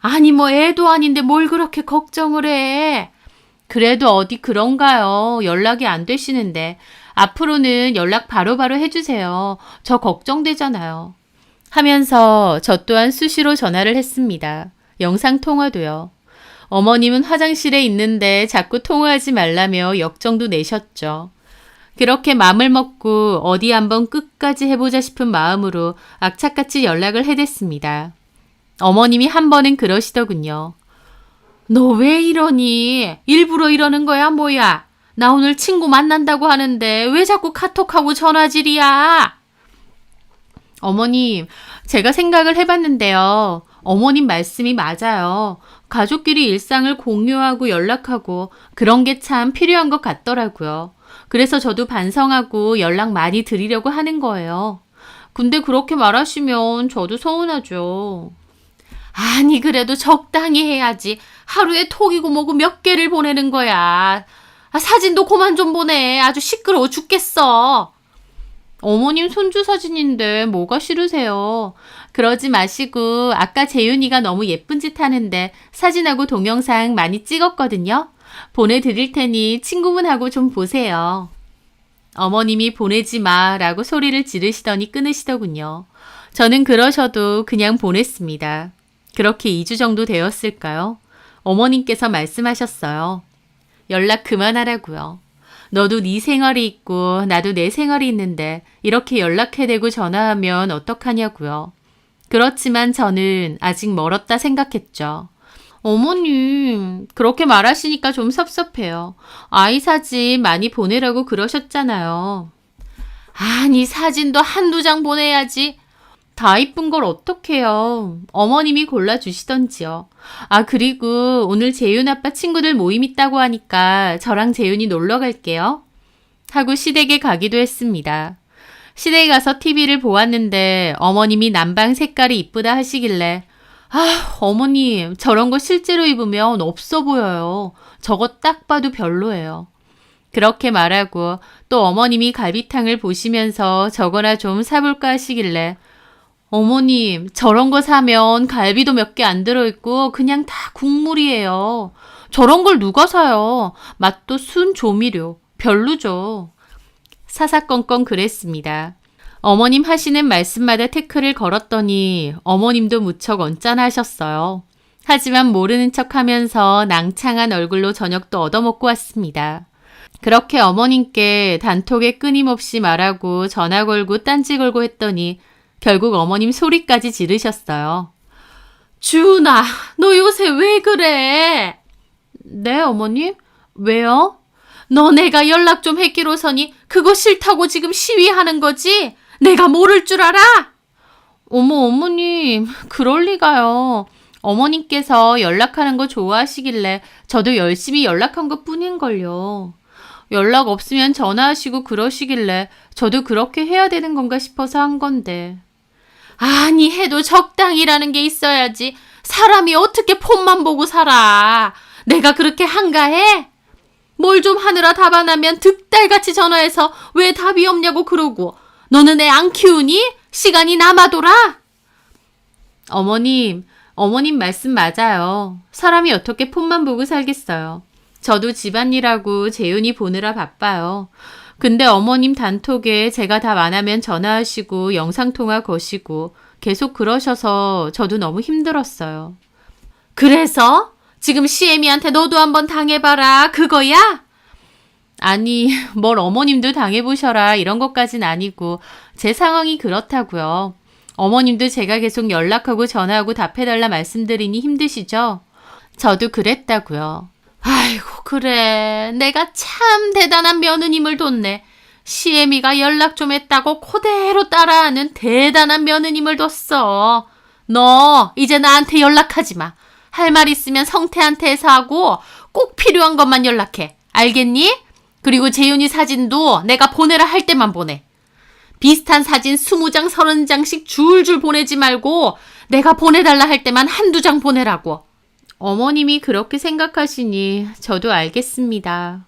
아니, 뭐 애도 아닌데 뭘 그렇게 걱정을 해. 그래도 어디 그런가요? 연락이 안 되시는데. 앞으로는 연락 바로바로 해주세요. 저 걱정되잖아요. 하면서 저 또한 수시로 전화를 했습니다. 영상통화도요. 어머님은 화장실에 있는데 자꾸 통화하지 말라며 역정도 내셨죠. 그렇게 맘을 먹고 어디 한번 끝까지 해보자 싶은 마음으로 악착같이 연락을 해댔습니다. 어머님이 한 번은 그러시더군요. 너 왜 이러니? 일부러 이러는 거야 뭐야? 나 오늘 친구 만난다고 하는데 왜 자꾸 카톡하고 전화질이야? 어머님, 제가 생각을 해봤는데요. 어머님 말씀이 맞아요. 가족끼리 일상을 공유하고 연락하고 그런 게 참 필요한 것 같더라고요. 그래서 저도 반성하고 연락 많이 드리려고 하는 거예요. 근데 그렇게 말하시면 저도 서운하죠. 아니 그래도 적당히 해야지. 하루에 톡이고 뭐고 몇 개를 보내는 거야. 사진도 그만 좀 보내. 아주 시끄러워 죽겠어. 어머님 손주 사진인데 뭐가 싫으세요? 그러지 마시고 아까 재윤이가 너무 예쁜 짓 하는데 사진하고 동영상 많이 찍었거든요. 보내드릴 테니 친구분하고 좀 보세요. 어머님이 보내지 마라고 소리를 지르시더니 끊으시더군요. 저는 그러셔도 그냥 보냈습니다. 그렇게 2주 정도 되었을까요? 어머님께서 말씀하셨어요. 연락 그만하라고요. 너도 네 생활이 있고 나도 내 생활이 있는데 이렇게 연락해대고 전화하면 어떡하냐고요. 그렇지만 저는 아직 멀었다 생각했죠. 어머님, 그렇게 말하시니까 좀 섭섭해요. 아이 사진 많이 보내라고 그러셨잖아요. 아니, 사진도 한두 장 보내야지. 다 이쁜 걸 어떡해요. 어머님이 골라주시던지요. 그리고 오늘 재윤 아빠 친구들 모임 있다고 하니까 저랑 재윤이 놀러 갈게요. 하고 시댁에 가기도 했습니다. 시댁에 가서 TV를 보았는데 어머님이 난방 색깔이 이쁘다 하시길래 어머님 저런 거 실제로 입으면 없어 보여요. 저거 딱 봐도 별로예요. 그렇게 말하고 또 어머님이 갈비탕을 보시면서 저거나 좀 사볼까 하시길래 어머님 저런 거 사면 갈비도 몇 개 안 들어있고 그냥 다 국물이에요. 저런 걸 누가 사요. 맛도 순 조미료. 별로죠. 사사건건 그랬습니다. 어머님 하시는 말씀마다 태클을 걸었더니 어머님도 무척 언짢아하셨어요. 하지만 모르는 척하면서 낭창한 얼굴로 저녁도 얻어먹고 왔습니다. 그렇게 어머님께 단톡에 끊임없이 말하고 전화 걸고 딴지 걸고 했더니 결국 어머님 소리까지 지르셨어요. 주은아, 너 요새 왜 그래? 네, 어머님? 왜요? 너 내가 연락 좀 했기로서니 그거 싫다고 지금 시위하는 거지? 내가 모를 줄 알아? 어머, 어머님, 그럴 리가요. 어머님께서 연락하는 거 좋아하시길래 저도 열심히 연락한 것 뿐인걸요. 연락 없으면 전화하시고 그러시길래 저도 그렇게 해야 되는 건가 싶어서 한 건데. 아니, 해도 적당히라는 게 있어야지. 사람이 어떻게 폰만 보고 살아. 내가 그렇게 한가해? 뭘 좀 하느라 답 안 하면 득달같이 전화해서 왜 답이 없냐고 그러고. 너는 애 안 키우니? 시간이 남아돌아? 어머님 말씀 맞아요. 사람이 어떻게 폰만 보고 살겠어요. 저도 집안일하고 재윤이 보느라 바빠요. 근데 어머님 단톡에 제가 답 안 하면 전화하시고 영상통화 거시고 계속 그러셔서 저도 너무 힘들었어요. 그래서? 지금 시애미한테 너도 한번 당해봐라 그거야? 아니, 뭘 어머님도 당해보셔라 이런 것까진 아니고 제 상황이 그렇다고요. 어머님도 제가 계속 연락하고 전화하고 답해달라 말씀드리니 힘드시죠? 저도 그랬다고요. 아이고, 그래. 내가 참 대단한 며느님을 뒀네. 시애미가 연락 좀 했다고 그대로 따라하는 대단한 며느님을 뒀어. 너 이제 나한테 연락하지 마. 할 말 있으면 성태한테 해서 하고 꼭 필요한 것만 연락해. 알겠니? 그리고 재윤이 사진도 내가 보내라 할 때만 보내. 비슷한 사진 20장, 30장씩 줄줄 보내지 말고 내가 보내달라 할 때만 한두 장 보내라고. 어머님이 그렇게 생각하시니 저도 알겠습니다.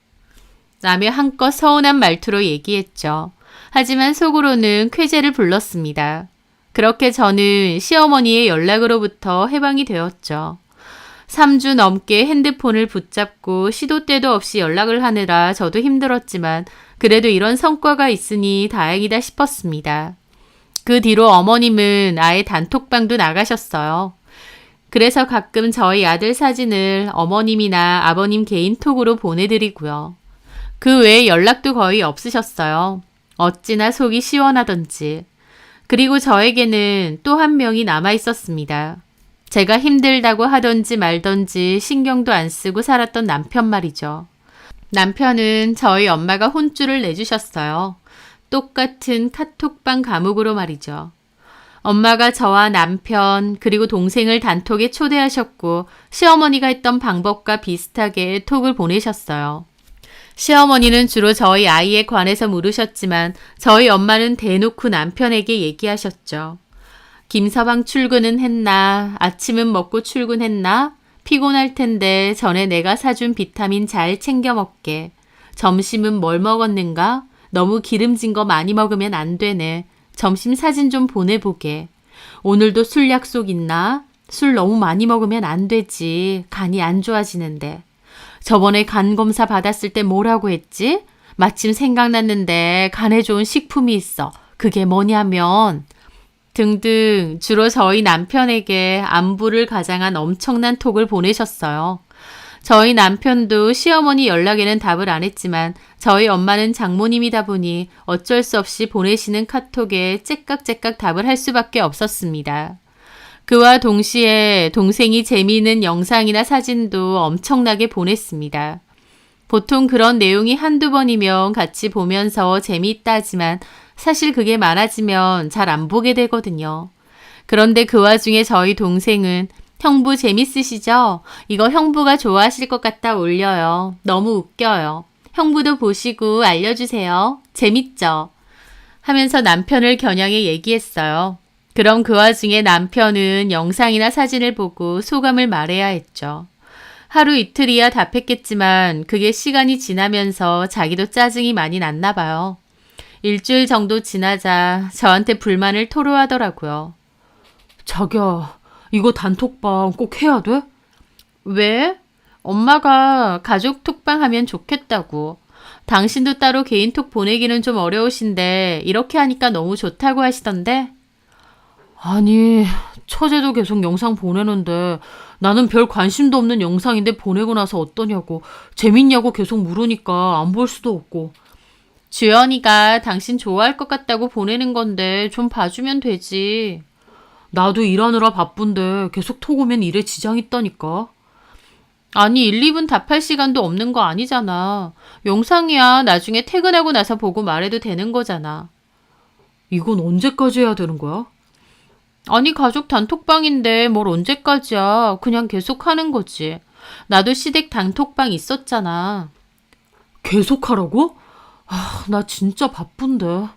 라며 한껏 서운한 말투로 얘기했죠. 하지만 속으로는 쾌재를 불렀습니다. 그렇게 저는 시어머니의 연락으로부터 해방이 되었죠. 3주 넘게 핸드폰을 붙잡고 시도 때도 없이 연락을 하느라 저도 힘들었지만 그래도 이런 성과가 있으니 다행이다 싶었습니다. 그 뒤로 어머님은 아예 단톡방도 나가셨어요. 그래서 가끔 저희 아들 사진을 어머님이나 아버님 개인톡으로 보내드리고요. 그 외에 연락도 거의 없으셨어요. 어찌나 속이 시원하던지. 그리고 저에게는 또 한 명이 남아있었습니다. 제가 힘들다고 하던지 말던지 신경도 안 쓰고 살았던 남편 말이죠. 남편은 저희 엄마가 혼쭐을 내주셨어요. 똑같은 카톡방 감옥으로 말이죠. 엄마가 저와 남편 그리고 동생을 단톡에 초대하셨고 시어머니가 했던 방법과 비슷하게 톡을 보내셨어요. 시어머니는 주로 저희 아이에 관해서 물으셨지만 저희 엄마는 대놓고 남편에게 얘기하셨죠. 김서방 출근은 했나? 아침은 먹고 출근했나? 피곤할 텐데 전에 내가 사준 비타민 잘 챙겨 먹게. 점심은 뭘 먹었는가? 너무 기름진 거 많이 먹으면 안 되네. 점심 사진 좀 보내보게. 오늘도 술 약속 있나? 술 너무 많이 먹으면 안 되지. 간이 안 좋아지는데. 저번에 간 검사 받았을 때 뭐라고 했지? 마침 생각났는데 간에 좋은 식품이 있어. 그게 뭐냐면 등등 주로 저희 남편에게 안부를 가장한 엄청난 톡을 보내셨어요. 저희 남편도 시어머니 연락에는 답을 안 했지만 저희 엄마는 장모님이다 보니 어쩔 수 없이 보내시는 카톡에 째깍째깍 답을 할 수밖에 없었습니다. 그와 동시에 동생이 재미있는 영상이나 사진도 엄청나게 보냈습니다. 보통 그런 내용이 한두 번이면 같이 보면서 재미있다 하지만 사실 그게 많아지면 잘 안 보게 되거든요. 그런데 그 와중에 저희 동생은 형부 재밌으시죠? 이거 형부가 좋아하실 것 같다 올려요. 너무 웃겨요. 형부도 보시고 알려주세요. 재밌죠? 하면서 남편을 겨냥해 얘기했어요. 그럼 그 와중에 남편은 영상이나 사진을 보고 소감을 말해야 했죠. 하루 이틀이야 답했겠지만 그게 시간이 지나면서 자기도 짜증이 많이 났나 봐요. 일주일 정도 지나자 저한테 불만을 토로하더라고요. 자기야, 이거 단톡방 꼭 해야 돼? 왜? 엄마가 가족 톡방 하면 좋겠다고. 당신도 따로 개인톡 보내기는 좀 어려우신데 이렇게 하니까 너무 좋다고 하시던데? 아니, 처제도 계속 영상 보내는데 나는 별 관심도 없는 영상인데 보내고 나서 어떠냐고, 재밌냐고 계속 물으니까 안 볼 수도 없고. 주연이가 당신 좋아할 것 같다고 보내는 건데 좀 봐주면 되지. 나도 일하느라 바쁜데 계속 톡 오면 일에 지장 있다니까. 아니 1, 2분 답할 시간도 없는 거 아니잖아. 영상이야 나중에 퇴근하고 나서 보고 말해도 되는 거잖아. 이건 언제까지 해야 되는 거야? 아니 가족 단톡방인데 뭘 언제까지야. 그냥 계속 하는 거지. 나도 시댁 단톡방 있었잖아. 계속하라고? 나 진짜 바쁜데.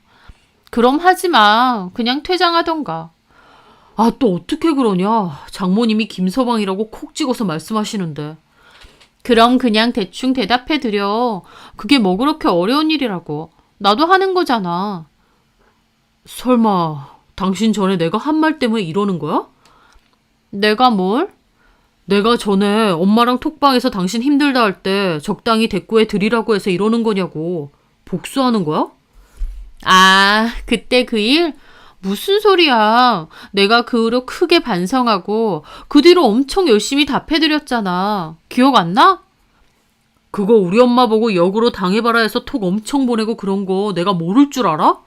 그럼 하지 마. 그냥 퇴장하던가. 또 어떻게 그러냐. 장모님이 김서방이라고 콕 찍어서 말씀하시는데. 그럼 그냥 대충 대답해드려. 그게 뭐 그렇게 어려운 일이라고. 나도 하는 거잖아. 설마 당신 전에 내가 한 말 때문에 이러는 거야? 내가 뭘? 내가 전에 엄마랑 톡방에서 당신 힘들다 할 때 적당히 대꾸해 드리라고 해서 이러는 거냐고. 복수하는 거야? 아, 그때 그 일? 무슨 소리야. 내가 그 후로 크게 반성하고 그 뒤로 엄청 열심히 답해드렸잖아. 기억 안 나? 그거 우리 엄마 보고 역으로 당해봐라 해서 톡 엄청 보내고 그런 거 내가 모를 줄 알아?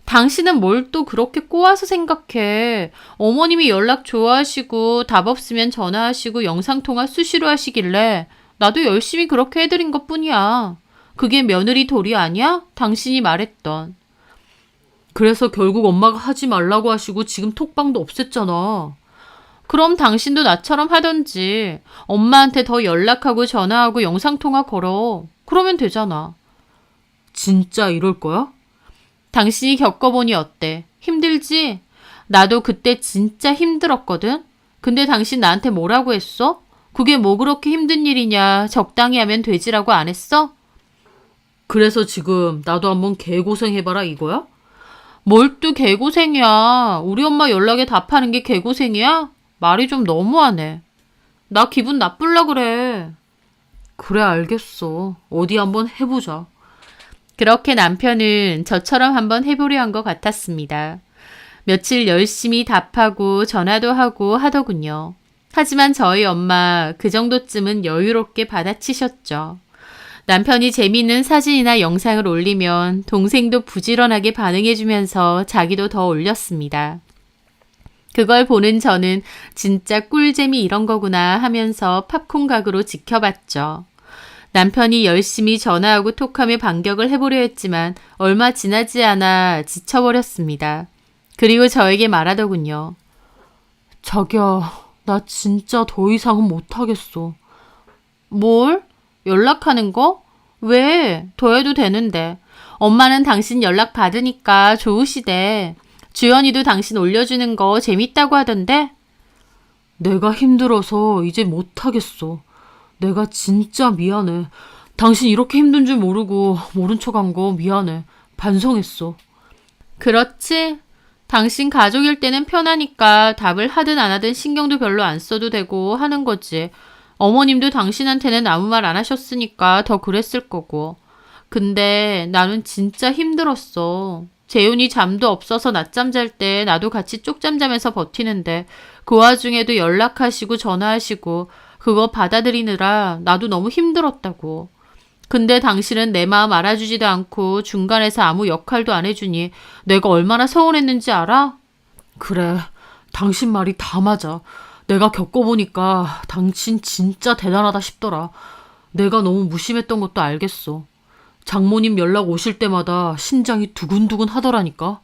당신은 뭘 또 그렇게 꼬아서 생각해. 어머님이 연락 좋아하시고 답 없으면 전화하시고 영상통화 수시로 하시길래 나도 열심히 그렇게 해드린 것뿐이야. 그게 며느리 도리 아니야? 당신이 말했던. 그래서 결국 엄마가 하지 말라고 하시고 지금 톡방도 없앴잖아. 그럼 당신도 나처럼 하던지 엄마한테 더 연락하고 전화하고 영상통화 걸어. 그러면 되잖아. 진짜 이럴 거야? 당신이 겪어보니 어때? 힘들지? 나도 그때 진짜 힘들었거든? 근데 당신 나한테 뭐라고 했어? 그게 뭐 그렇게 힘든 일이냐? 적당히 하면 되지라고 안 했어? 그래서 지금 나도 한번 개고생해봐라 이거야? 뭘 또 개고생이야. 우리 엄마 연락에 답하는 게 개고생이야? 말이 좀 너무하네. 나 기분 나쁠라 그래. 그래 알겠어. 어디 한번 해보자. 그렇게 남편은 저처럼 한번 해보려 한 것 같았습니다. 며칠 열심히 답하고 전화도 하고 하더군요. 하지만 저희 엄마 그 정도쯤은 여유롭게 받아치셨죠. 남편이 재미있는 사진이나 영상을 올리면 동생도 부지런하게 반응해주면서 자기도 더 올렸습니다. 그걸 보는 저는 진짜 꿀잼이 이런 거구나 하면서 팝콘 각으로 지켜봤죠. 남편이 열심히 전화하고 톡하며 반격을 해보려 했지만 얼마 지나지 않아 지쳐버렸습니다. 그리고 저에게 말하더군요. 자기야, 나 진짜 더 이상은 못하겠어. 뭘? 연락하는 거? 왜? 더 해도 되는데. 엄마는 당신 연락 받으니까 좋으시대. 주연이도 당신 올려주는 거 재밌다고 하던데? 내가 힘들어서 이제 못하겠어. 내가 진짜 미안해. 당신 이렇게 힘든 줄 모르고 모른 척 한 거 미안해. 반성했어. 그렇지? 당신 가족일 때는 편하니까 답을 하든 안 하든 신경도 별로 안 써도 되고 하는 거지. 어머님도 당신한테는 아무 말 안 하셨으니까 더 그랬을 거고. 근데 나는 진짜 힘들었어. 재훈이 잠도 없어서 낮잠 잘 때 나도 같이 쪽잠 자면서 버티는데 그 와중에도 연락하시고 전화하시고 그거 받아들이느라 나도 너무 힘들었다고. 근데 당신은 내 마음 알아주지도 않고 중간에서 아무 역할도 안 해주니 내가 얼마나 서운했는지 알아? 그래, 당신 말이 다 맞아. 내가 겪어보니까 당신 진짜 대단하다 싶더라. 내가 너무 무심했던 것도 알겠어. 장모님 연락 오실 때마다 심장이 두근두근 하더라니까.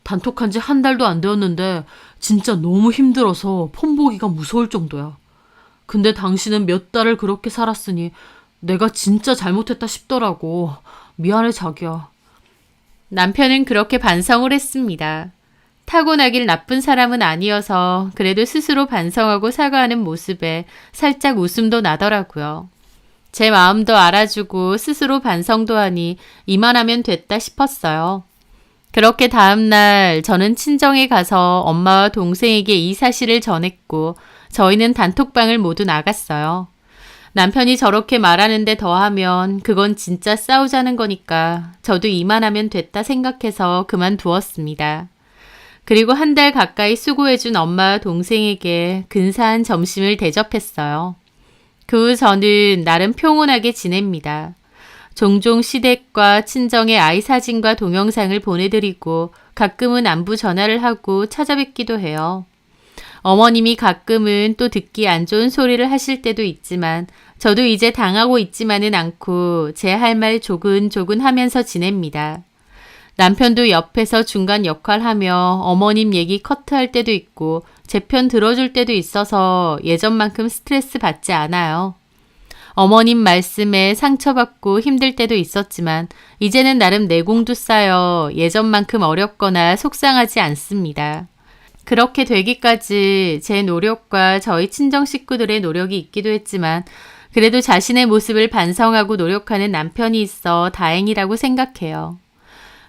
단톡한 지 한 달도 안 되었는데 진짜 너무 힘들어서 폰 보기가 무서울 정도야. 근데 당신은 몇 달을 그렇게 살았으니 내가 진짜 잘못했다 싶더라고. 미안해 자기야. 남편은 그렇게 반성을 했습니다. 타고나길 나쁜 사람은 아니어서 그래도 스스로 반성하고 사과하는 모습에 살짝 웃음도 나더라고요. 제 마음도 알아주고 스스로 반성도 하니 이만하면 됐다 싶었어요. 그렇게 다음날 저는 친정에 가서 엄마와 동생에게 이 사실을 전했고 저희는 단톡방을 모두 나갔어요. 남편이 저렇게 말하는데 더하면 그건 진짜 싸우자는 거니까 저도 이만하면 됐다 생각해서 그만두었습니다. 그리고 한 달 가까이 수고해준 엄마와 동생에게 근사한 점심을 대접했어요. 그 후 저는 나름 평온하게 지냅니다. 종종 시댁과 친정의 아이 사진과 동영상을 보내드리고 가끔은 안부 전화를 하고 찾아뵙기도 해요. 어머님이 가끔은 또 듣기 안 좋은 소리를 하실 때도 있지만 저도 이제 당하고 있지만은 않고 제 할 말 조근조근 하면서 지냅니다. 남편도 옆에서 중간 역할하며 어머님 얘기 커트할 때도 있고 제 편 들어줄 때도 있어서 예전만큼 스트레스 받지 않아요. 어머님 말씀에 상처받고 힘들 때도 있었지만 이제는 나름 내공도 쌓여 예전만큼 어렵거나 속상하지 않습니다. 그렇게 되기까지 제 노력과 저희 친정 식구들의 노력이 있기도 했지만 그래도 자신의 모습을 반성하고 노력하는 남편이 있어 다행이라고 생각해요.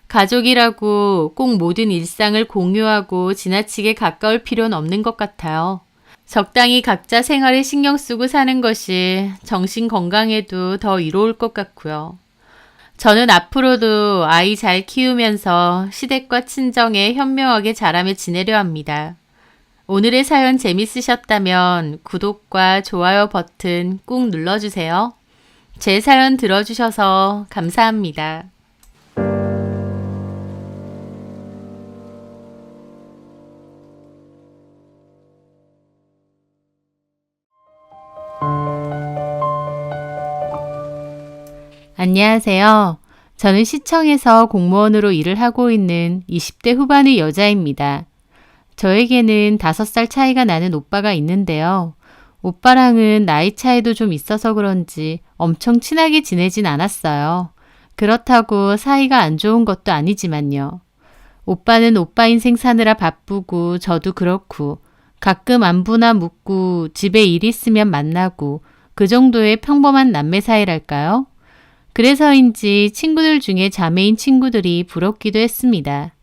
가족이라고 꼭 모든 일상을 공유하고 지나치게 가까울 필요는 없는 것 같아요. 적당히 각자 생활에 신경 쓰고 사는 것이 정신 건강에도 더 이로울 것 같고요. 저는 앞으로도 아이 잘 키우면서 시댁과 친정에 현명하게 자라며 지내려 합니다. 오늘의 사연 재밌으셨다면 구독과 좋아요 버튼 꾹 눌러주세요. 제 사연 들어주셔서 감사합니다. 안녕하세요. 저는 시청에서 공무원으로 일을 하고 있는 20대 후반의 여자입니다. 저에게는 5살 차이가 나는 오빠가 있는데요. 오빠랑은 나이 차이도 좀 있어서 그런지 엄청 친하게 지내진 않았어요. 그렇다고 사이가 안 좋은 것도 아니지만요. 오빠는 오빠 인생 사느라 바쁘고 저도 그렇고 가끔 안부나 묻고 집에 일 있으면 만나고 그 정도의 평범한 남매 사이랄까요? 그래서인지 친구들 중에 자매인 친구들이 부럽기도 했습니다.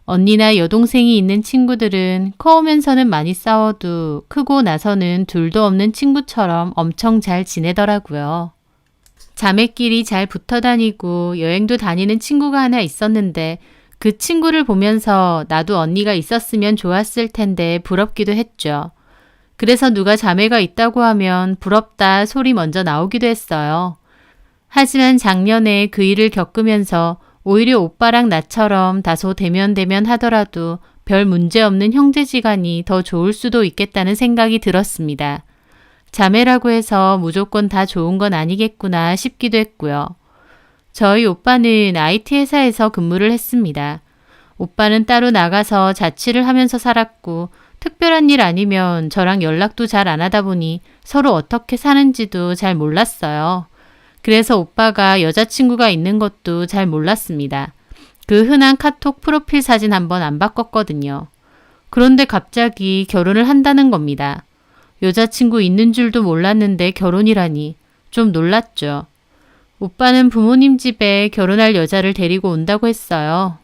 언니나 여동생이 있는 친구들은 커오면서는 많이 싸워도 크고 나서는 둘도 없는 친구처럼 엄청 잘 지내더라고요. 자매끼리 잘 붙어 다니고 여행도 다니는 친구가 하나 있었는데 그 친구를 보면서 나도 언니가 있었으면 좋았을 텐데 부럽기도 했죠. 그래서 누가 자매가 있다고 하면 부럽다 소리 먼저 나오기도 했어요. 하지만 작년에 그 일을 겪으면서 오히려 오빠랑 나처럼 다소 대면대면 하더라도 별 문제 없는 형제지간이 더 좋을 수도 있겠다는 생각이 들었습니다. 자매라고 해서 무조건 다 좋은 건 아니겠구나 싶기도 했고요. 저희 오빠는 IT 회사에서 근무를 했습니다. 오빠는 따로 나가서 자취를 하면서 살았고 특별한 일 아니면 저랑 연락도 잘 안 하다 보니 서로 어떻게 사는지도 잘 몰랐어요. 그래서 오빠가 여자친구가 있는 것도 잘 몰랐습니다. 그 흔한 카톡 프로필 사진 한번 안 바꿨거든요. 그런데 갑자기 결혼을 한다는 겁니다. 여자친구 있는 줄도 몰랐는데 결혼이라니 좀 놀랐죠. 오빠는 부모님 집에 결혼할 여자를 데리고 온다고 했어요.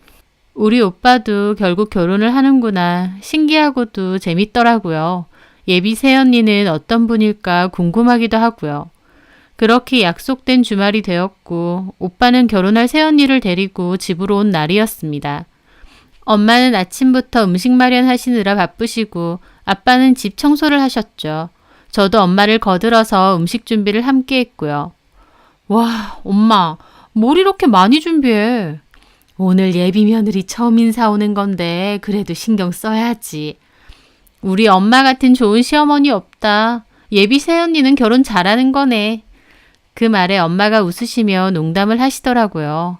우리 오빠도 결국 결혼을 하는구나 신기하고도 재밌더라고요. 예비 새언니는 어떤 분일까 궁금하기도 하고요. 그렇게 약속된 주말이 되었고 오빠는 결혼할 새언니를 데리고 집으로 온 날이었습니다. 엄마는 아침부터 음식 마련하시느라 바쁘시고 아빠는 집 청소를 하셨죠. 저도 엄마를 거들어서 음식 준비를 함께 했고요. 와, 엄마, 뭘 이렇게 많이 준비해? 오늘 예비 며느리 처음 인사 오는 건데 그래도 신경 써야지. 우리 엄마 같은 좋은 시어머니 없다. 예비 새언니는 결혼 잘하는 거네. 그 말에 엄마가 웃으시며 농담을 하시더라고요.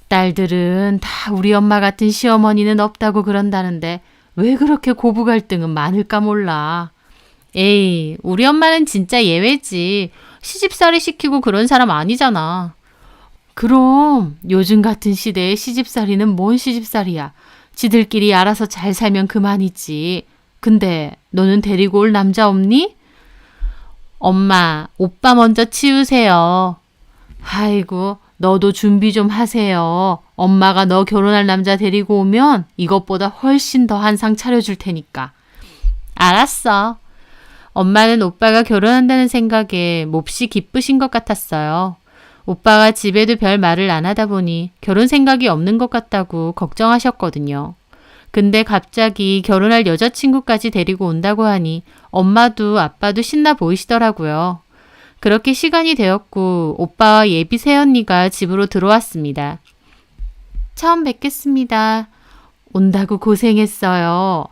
딸들은 다 우리 엄마 같은 시어머니는 없다고 그런다는데 왜 그렇게 고부 갈등은 많을까 몰라. 에이, 우리 엄마는 진짜 예외지. 시집살이 시키고 그런 사람 아니잖아. 그럼 요즘 같은 시대에 시집살이는 뭔 시집살이야. 지들끼리 알아서 잘 살면 그만이지. 근데 너는 데리고 올 남자 없니? 엄마, 오빠 먼저 치우세요. 아이고, 너도 준비 좀 하세요. 엄마가 너 결혼할 남자 데리고 오면 이것보다 훨씬 더 한상 차려줄 테니까. 알았어. 엄마는 오빠가 결혼한다는 생각에 몹시 기쁘신 것 같았어요. 오빠가 집에도 별 말을 안 하다 보니 결혼 생각이 없는 것 같다고 걱정하셨거든요. 근데 갑자기 결혼할 여자친구까지 데리고 온다고 하니 엄마도 아빠도 신나 보이시더라고요. 그렇게 시간이 되었고 오빠와 예비 새언니가 집으로 들어왔습니다. 처음 뵙겠습니다. 온다고 고생했어요.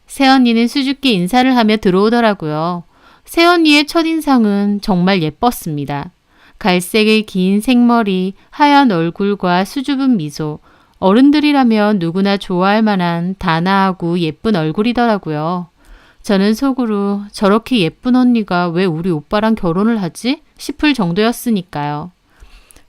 새언니는 수줍게 인사를 하며 들어오더라고요. 새언니의 첫인상은 정말 예뻤습니다. 갈색의 긴 생머리, 하얀 얼굴과 수줍은 미소, 어른들이라면 누구나 좋아할 만한 단아하고 예쁜 얼굴이더라고요. 저는 속으로 저렇게 예쁜 언니가 왜 우리 오빠랑 결혼을 하지? 싶을 정도였으니까요.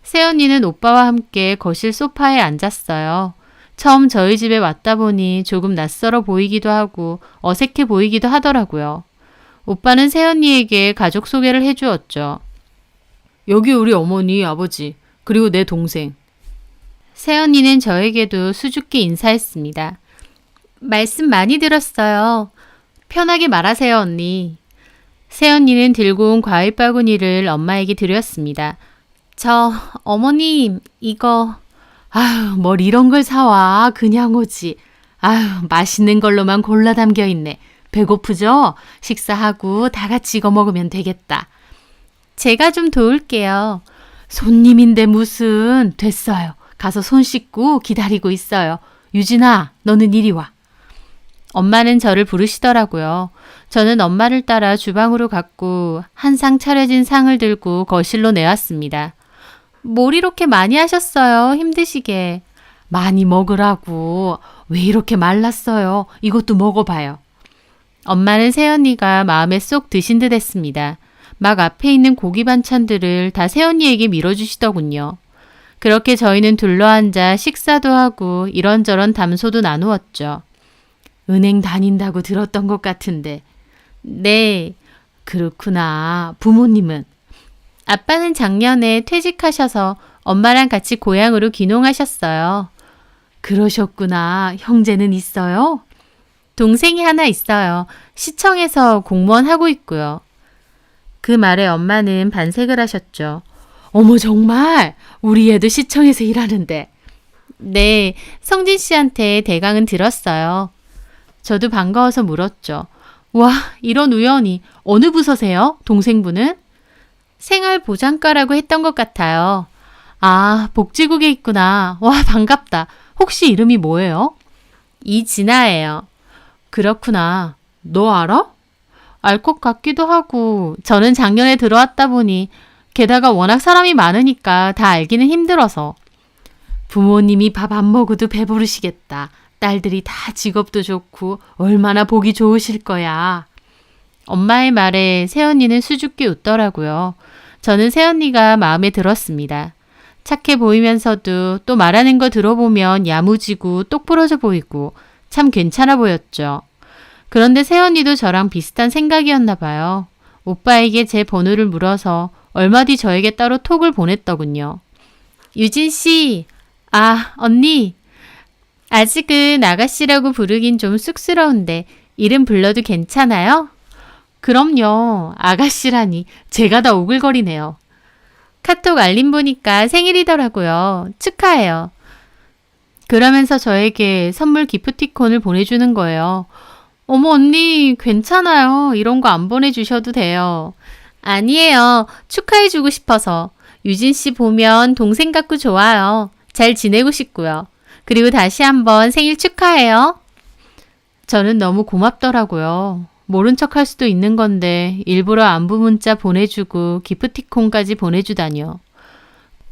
새언니는 오빠와 함께 거실 소파에 앉았어요. 처음 저희 집에 왔다 보니 조금 낯설어 보이기도 하고 어색해 보이기도 하더라고요. 오빠는 새언니에게 가족 소개를 해주었죠. 여기 우리 어머니, 아버지, 그리고 내 동생. 새언니는 저에게도 수줍게 인사했습니다. 말씀 많이 들었어요. 편하게 말하세요, 언니. 새언니는 들고 온 과일 바구니를 엄마에게 드렸습니다. 어머님, 이거... 아휴, 뭘 이런 걸 사와. 그냥 오지. 아휴, 맛있는 걸로만 골라 담겨 있네. 배고프죠? 식사하고 다 같이 이거 먹으면 되겠다. 제가 좀 도울게요. 손님인데 무슨. 됐어요. 가서 손 씻고 기다리고 있어요. 유진아, 너는 이리 와. 엄마는 저를 부르시더라고요. 저는 엄마를 따라 주방으로 갔고 한 상 차려진 상을 들고 거실로 내왔습니다. 뭘 이렇게 많이 하셨어요? 힘드시게. 많이 먹으라고. 왜 이렇게 말랐어요? 이것도 먹어봐요. 엄마는 새언니가 마음에 쏙 드신 듯 했습니다. 막 앞에 있는 고기 반찬들을 다 새언니에게 밀어주시더군요. 그렇게 저희는 둘러앉아 식사도 하고 이런저런 담소도 나누었죠. 은행 다닌다고 들었던 것 같은데. 네. 그렇구나. 부모님은? 아빠는 작년에 퇴직하셔서 엄마랑 같이 고향으로 귀농하셨어요. 그러셨구나. 형제는 있어요? 동생이 하나 있어요. 시청에서 공무원 하고 있고요. 그 말에 엄마는 반색을 하셨죠. 어머, 정말? 우리 애도 시청에서 일하는데. 네, 성진 씨한테 대강은 들었어요. 저도 반가워서 물었죠. 와, 이런 우연이. 어느 부서세요? 동생분은? 생활보장과라고 했던 것 같아요. 아, 복지국에 있구나. 와, 반갑다. 혹시 이름이 뭐예요? 이진아예요. 그렇구나. 너 알아? 알 것 같기도 하고 저는 작년에 들어왔다 보니 게다가 워낙 사람이 많으니까 다 알기는 힘들어서. 부모님이 밥 안 먹어도 배부르시겠다. 딸들이 다 직업도 좋고 얼마나 보기 좋으실 거야. 엄마의 말에 새언니는 수줍게 웃더라고요. 저는 새언니가 마음에 들었습니다. 착해 보이면서도 또 말하는 거 들어보면 야무지고 똑부러져 보이고 참 괜찮아 보였죠. 그런데 새언니도 저랑 비슷한 생각이었나 봐요. 오빠에게 제 번호를 물어서 얼마 뒤 저에게 따로 톡을 보냈더군요. 유진 씨, 언니. 아직은 아가씨라고 부르긴 좀 쑥스러운데 이름 불러도 괜찮아요? 그럼요. 아가씨라니 제가 다 오글거리네요. 카톡 알림 보니까 생일이더라고요. 축하해요. 그러면서 저에게 선물 기프티콘을 보내주는 거예요. 어머, 언니 괜찮아요. 이런 거 안 보내주셔도 돼요. 아니에요. 축하해주고 싶어서. 유진 씨 보면 동생 같고 좋아요. 잘 지내고 싶고요. 그리고 다시 한번 생일 축하해요. 저는 너무 고맙더라고요. 모른 척 할 수도 있는 건데 일부러 안부 문자 보내주고 기프티콘까지 보내주다니요.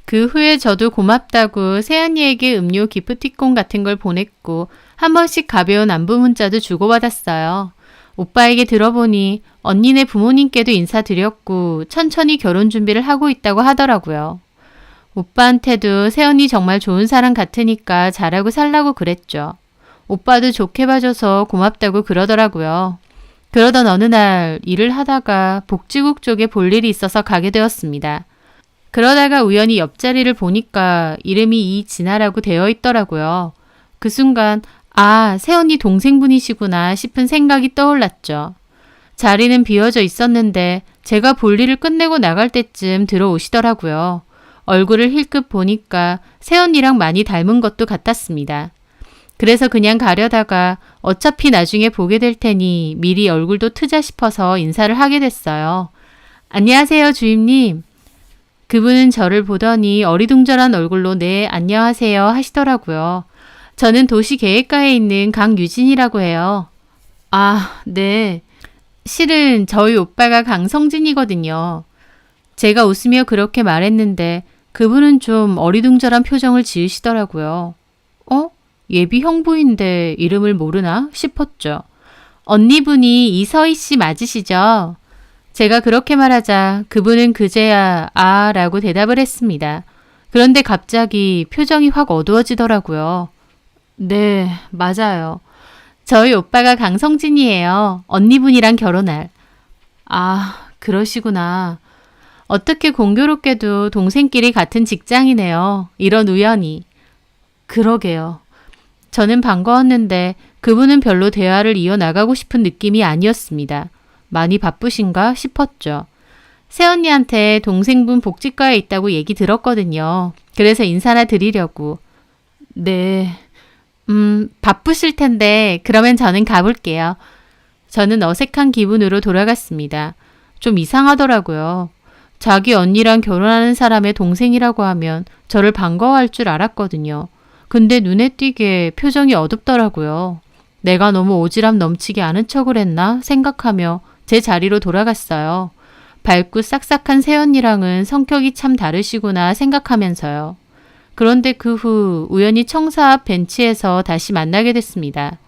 그 후에 저도 고맙다고 새언니에게 음료 기프티콘 같은 걸 보냈고 한 번씩 가벼운 안부 문자도 주고받았어요. 오빠에게 들어보니 언니네 부모님께도 인사드렸고 천천히 결혼 준비를 하고 있다고 하더라고요. 오빠한테도 새언니 정말 좋은 사람 같으니까 잘하고 살라고 그랬죠. 오빠도 좋게 봐줘서 고맙다고 그러더라고요. 그러던 어느 날 일을 하다가 복지국 쪽에 볼 일이 있어서 가게 되었습니다. 그러다가 우연히 옆자리를 보니까 이름이 이진아라고 되어 있더라고요. 그 순간 새언니 동생분이시구나 싶은 생각이 떠올랐죠. 자리는 비어져 있었는데 제가 볼 일을 끝내고 나갈 때쯤 들어오시더라고요. 얼굴을 힐끗 보니까 새언니랑 많이 닮은 것도 같았습니다. 그래서 그냥 가려다가 어차피 나중에 보게 될 테니 미리 얼굴도 트자 싶어서 인사를 하게 됐어요. 안녕하세요, 주임님. 그분은 저를 보더니 어리둥절한 얼굴로 네, 안녕하세요 하시더라고요. 저는 도시계획과에 있는 강유진이라고 해요. 네. 실은 저희 오빠가 강성진이거든요. 제가 웃으며 그렇게 말했는데 그분은 좀 어리둥절한 표정을 지으시더라고요. 예비 형부인데 이름을 모르나 싶었죠. 언니분이 이서희 씨 맞으시죠? 제가 그렇게 말하자 그분은 그제야 라고 대답을 했습니다. 그런데 갑자기 표정이 확 어두워지더라고요. 네, 맞아요. 저희 오빠가 강성진이에요. 언니분이랑 결혼할. 아, 그러시구나. 어떻게 공교롭게도 동생끼리 같은 직장이네요. 이런 우연이. 그러게요. 저는 반가웠는데 그분은 별로 대화를 이어나가고 싶은 느낌이 아니었습니다. 많이 바쁘신가 싶었죠. 새언니한테 동생분 복지과에 있다고 얘기 들었거든요. 그래서 인사나 드리려고. 네. 바쁘실 텐데 그러면 저는 가볼게요. 저는 어색한 기분으로 돌아갔습니다. 좀 이상하더라고요. 자기 언니랑 결혼하는 사람의 동생이라고 하면 저를 반가워할 줄 알았거든요. 근데 눈에 띄게 표정이 어둡더라고요. 내가 너무 오지랖 넘치게 아는 척을 했나 생각하며 제 자리로 돌아갔어요. 밝고 싹싹한 새언니랑은 성격이 참 다르시구나 생각하면서요. 그런데 그 후 우연히 청사 앞 벤치에서 다시 만나게 됐습니다.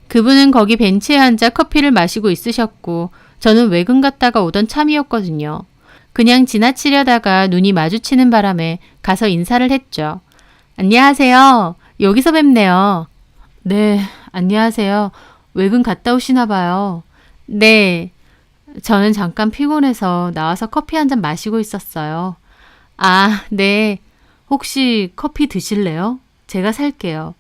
그분은 거기 벤치에 앉아 커피를 마시고 있으셨고 저는 외근 갔다가 오던 참이었거든요. 그냥 지나치려다가 눈이 마주치는 바람에 가서 인사를 했죠. 안녕하세요. 여기서 뵙네요. 네, 안녕하세요. 외근 갔다 오시나 봐요. 네. 저는 잠깐 피곤해서 나와서 커피 한 잔 마시고 있었어요. 아, 네. 혹시 커피 드실래요? 제가 살게요.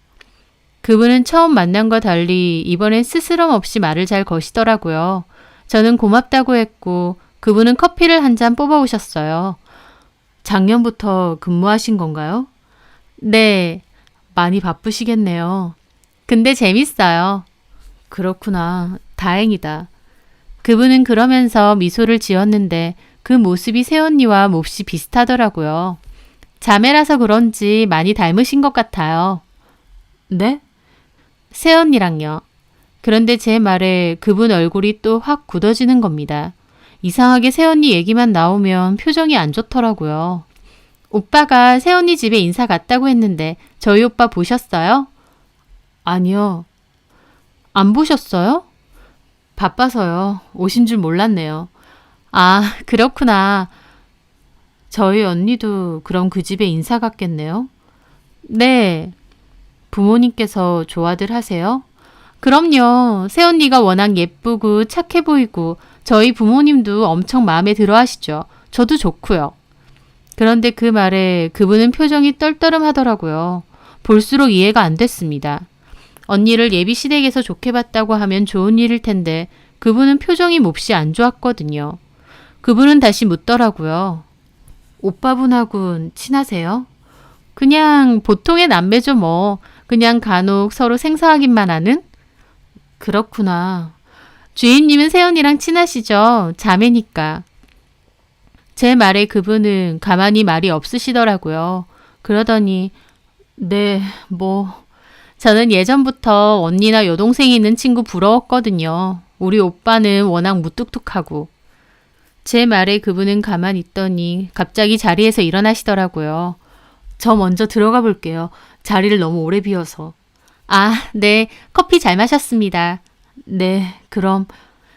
그분은 처음 만남과 달리 이번엔 스스럼 없이 말을 잘 거시더라고요. 저는 고맙다고 했고 그분은 커피를 한 잔 뽑아 오셨어요. 작년부터 근무하신 건가요? 네. 많이 바쁘시겠네요. 근데 재밌어요. 그렇구나. 다행이다. 그분은 그러면서 미소를 지었는데 그 모습이 새언니와 몹시 비슷하더라고요. 자매라서 그런지 많이 닮으신 것 같아요. 네? 새언니랑요. 그런데 제 말에 그분 얼굴이 또 확 굳어지는 겁니다. 이상하게 새언니 얘기만 나오면 표정이 안 좋더라고요. 오빠가 새언니 집에 인사 갔다고 했는데 저희 오빠 보셨어요? 아니요. 안 보셨어요? 바빠서요. 오신 줄 몰랐네요. 아, 그렇구나. 저희 언니도 그럼 그 집에 인사 갔겠네요? 네. 부모님께서 좋아들 하세요? 그럼요. 새언니가 워낙 예쁘고 착해 보이고 저희 부모님도 엄청 마음에 들어 하시죠. 저도 좋고요. 그런데 그 말에 그분은 표정이 떨떠름하더라고요. 볼수록 이해가 안 됐습니다. 언니를 예비 시댁에서 좋게 봤다고 하면 좋은 일일 텐데 그분은 표정이 몹시 안 좋았거든요. 그분은 다시 묻더라고요. 오빠분하고는 친하세요? 그냥 보통의 남매죠 뭐. 그냥 간혹 서로 생사하기만 하는? 그렇구나. 주인님은 새언니랑 친하시죠? 자매니까. 제 말에 그분은 가만히 말이 없으시더라고요. 그러더니 네, 뭐 저는 예전부터 언니나 여동생이 있는 친구 부러웠거든요. 우리 오빠는 워낙 무뚝뚝하고. 제 말에 그분은 가만히 있더니 갑자기 자리에서 일어나시더라고요. 저 먼저 들어가 볼게요. 자리를 너무 오래 비워서. 아, 네. 커피 잘 마셨습니다. 네, 그럼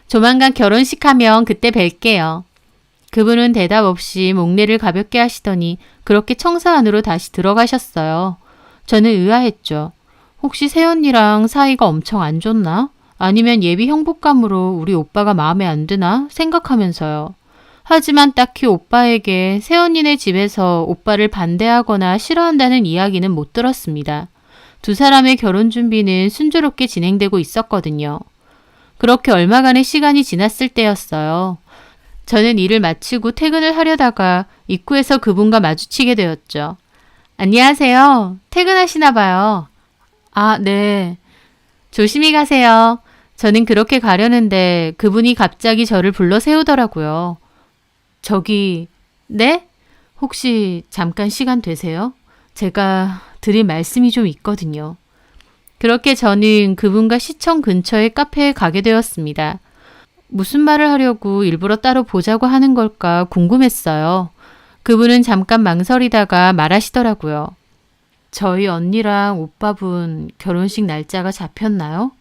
조만간 결혼식 하면 그때 뵐게요. 그분은 대답 없이 목례를 가볍게 하시더니 그렇게 청사 안으로 다시 들어가셨어요. 저는 의아했죠. 혹시 새언니랑 사이가 엄청 안 좋나? 아니면 예비 형복감으로 우리 오빠가 마음에 안 드나? 생각하면서요. 하지만 딱히 오빠에게 새언니네 집에서 오빠를 반대하거나 싫어한다는 이야기는 못 들었습니다. 두 사람의 결혼 준비는 순조롭게 진행되고 있었거든요. 그렇게 얼마간의 시간이 지났을 때였어요. 저는 일을 마치고 퇴근을 하려다가 입구에서 그분과 마주치게 되었죠. 안녕하세요. 퇴근하시나 봐요. 아, 네. 조심히 가세요. 저는 그렇게 가려는데 그분이 갑자기 저를 불러 세우더라고요. 저기, 네? 혹시 잠깐 시간 되세요? 제가 드릴 말씀이 좀 있거든요. 그렇게 저는 그분과 시청 근처의 카페에 가게 되었습니다. 무슨 말을 하려고 일부러 따로 보자고 하는 걸까 궁금했어요. 그분은 잠깐 망설이다가 말하시더라고요. 저희 언니랑 오빠분 결혼식 날짜가 잡혔나요?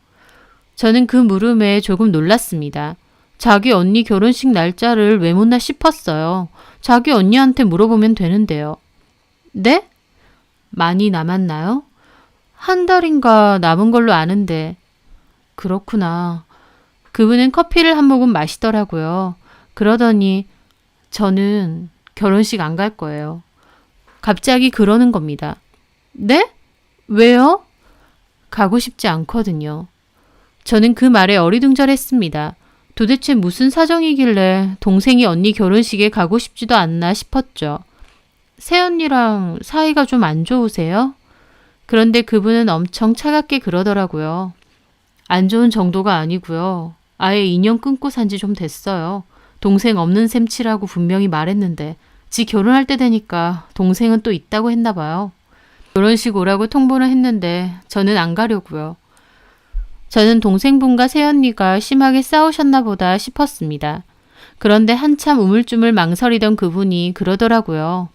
저는 그 물음에 조금 놀랐습니다. 자기 언니 결혼식 날짜를 왜 묻나 싶었어요. 자기 언니한테 물어보면 되는데요. 네? 많이 남았나요? 한 달인가 남은 걸로 아는데. 그렇구나. 그분은 커피를 한 모금 마시더라고요. 그러더니 저는 결혼식 안 갈 거예요. 갑자기 그러는 겁니다. 네? 왜요? 가고 싶지 않거든요. 저는 그 말에 어리둥절했습니다. 도대체 무슨 사정이길래 동생이 언니 결혼식에 가고 싶지도 않나 싶었죠. 새언니랑 사이가 좀 안 좋으세요? 그런데 그분은 엄청 차갑게 그러더라고요. 안 좋은 정도가 아니고요. 아예 인연 끊고 산지 좀 됐어요. 동생 없는 셈 치라고 분명히 말했는데 지 결혼할 때 되니까 동생은 또 있다고 했나 봐요. 결혼식 오라고 통보는 했는데 저는 안 가려고요. 저는 동생분과 새언니가 심하게 싸우셨나 보다 싶었습니다. 그런데 한참 우물쭈물 망설이던 그분이 그러더라고요.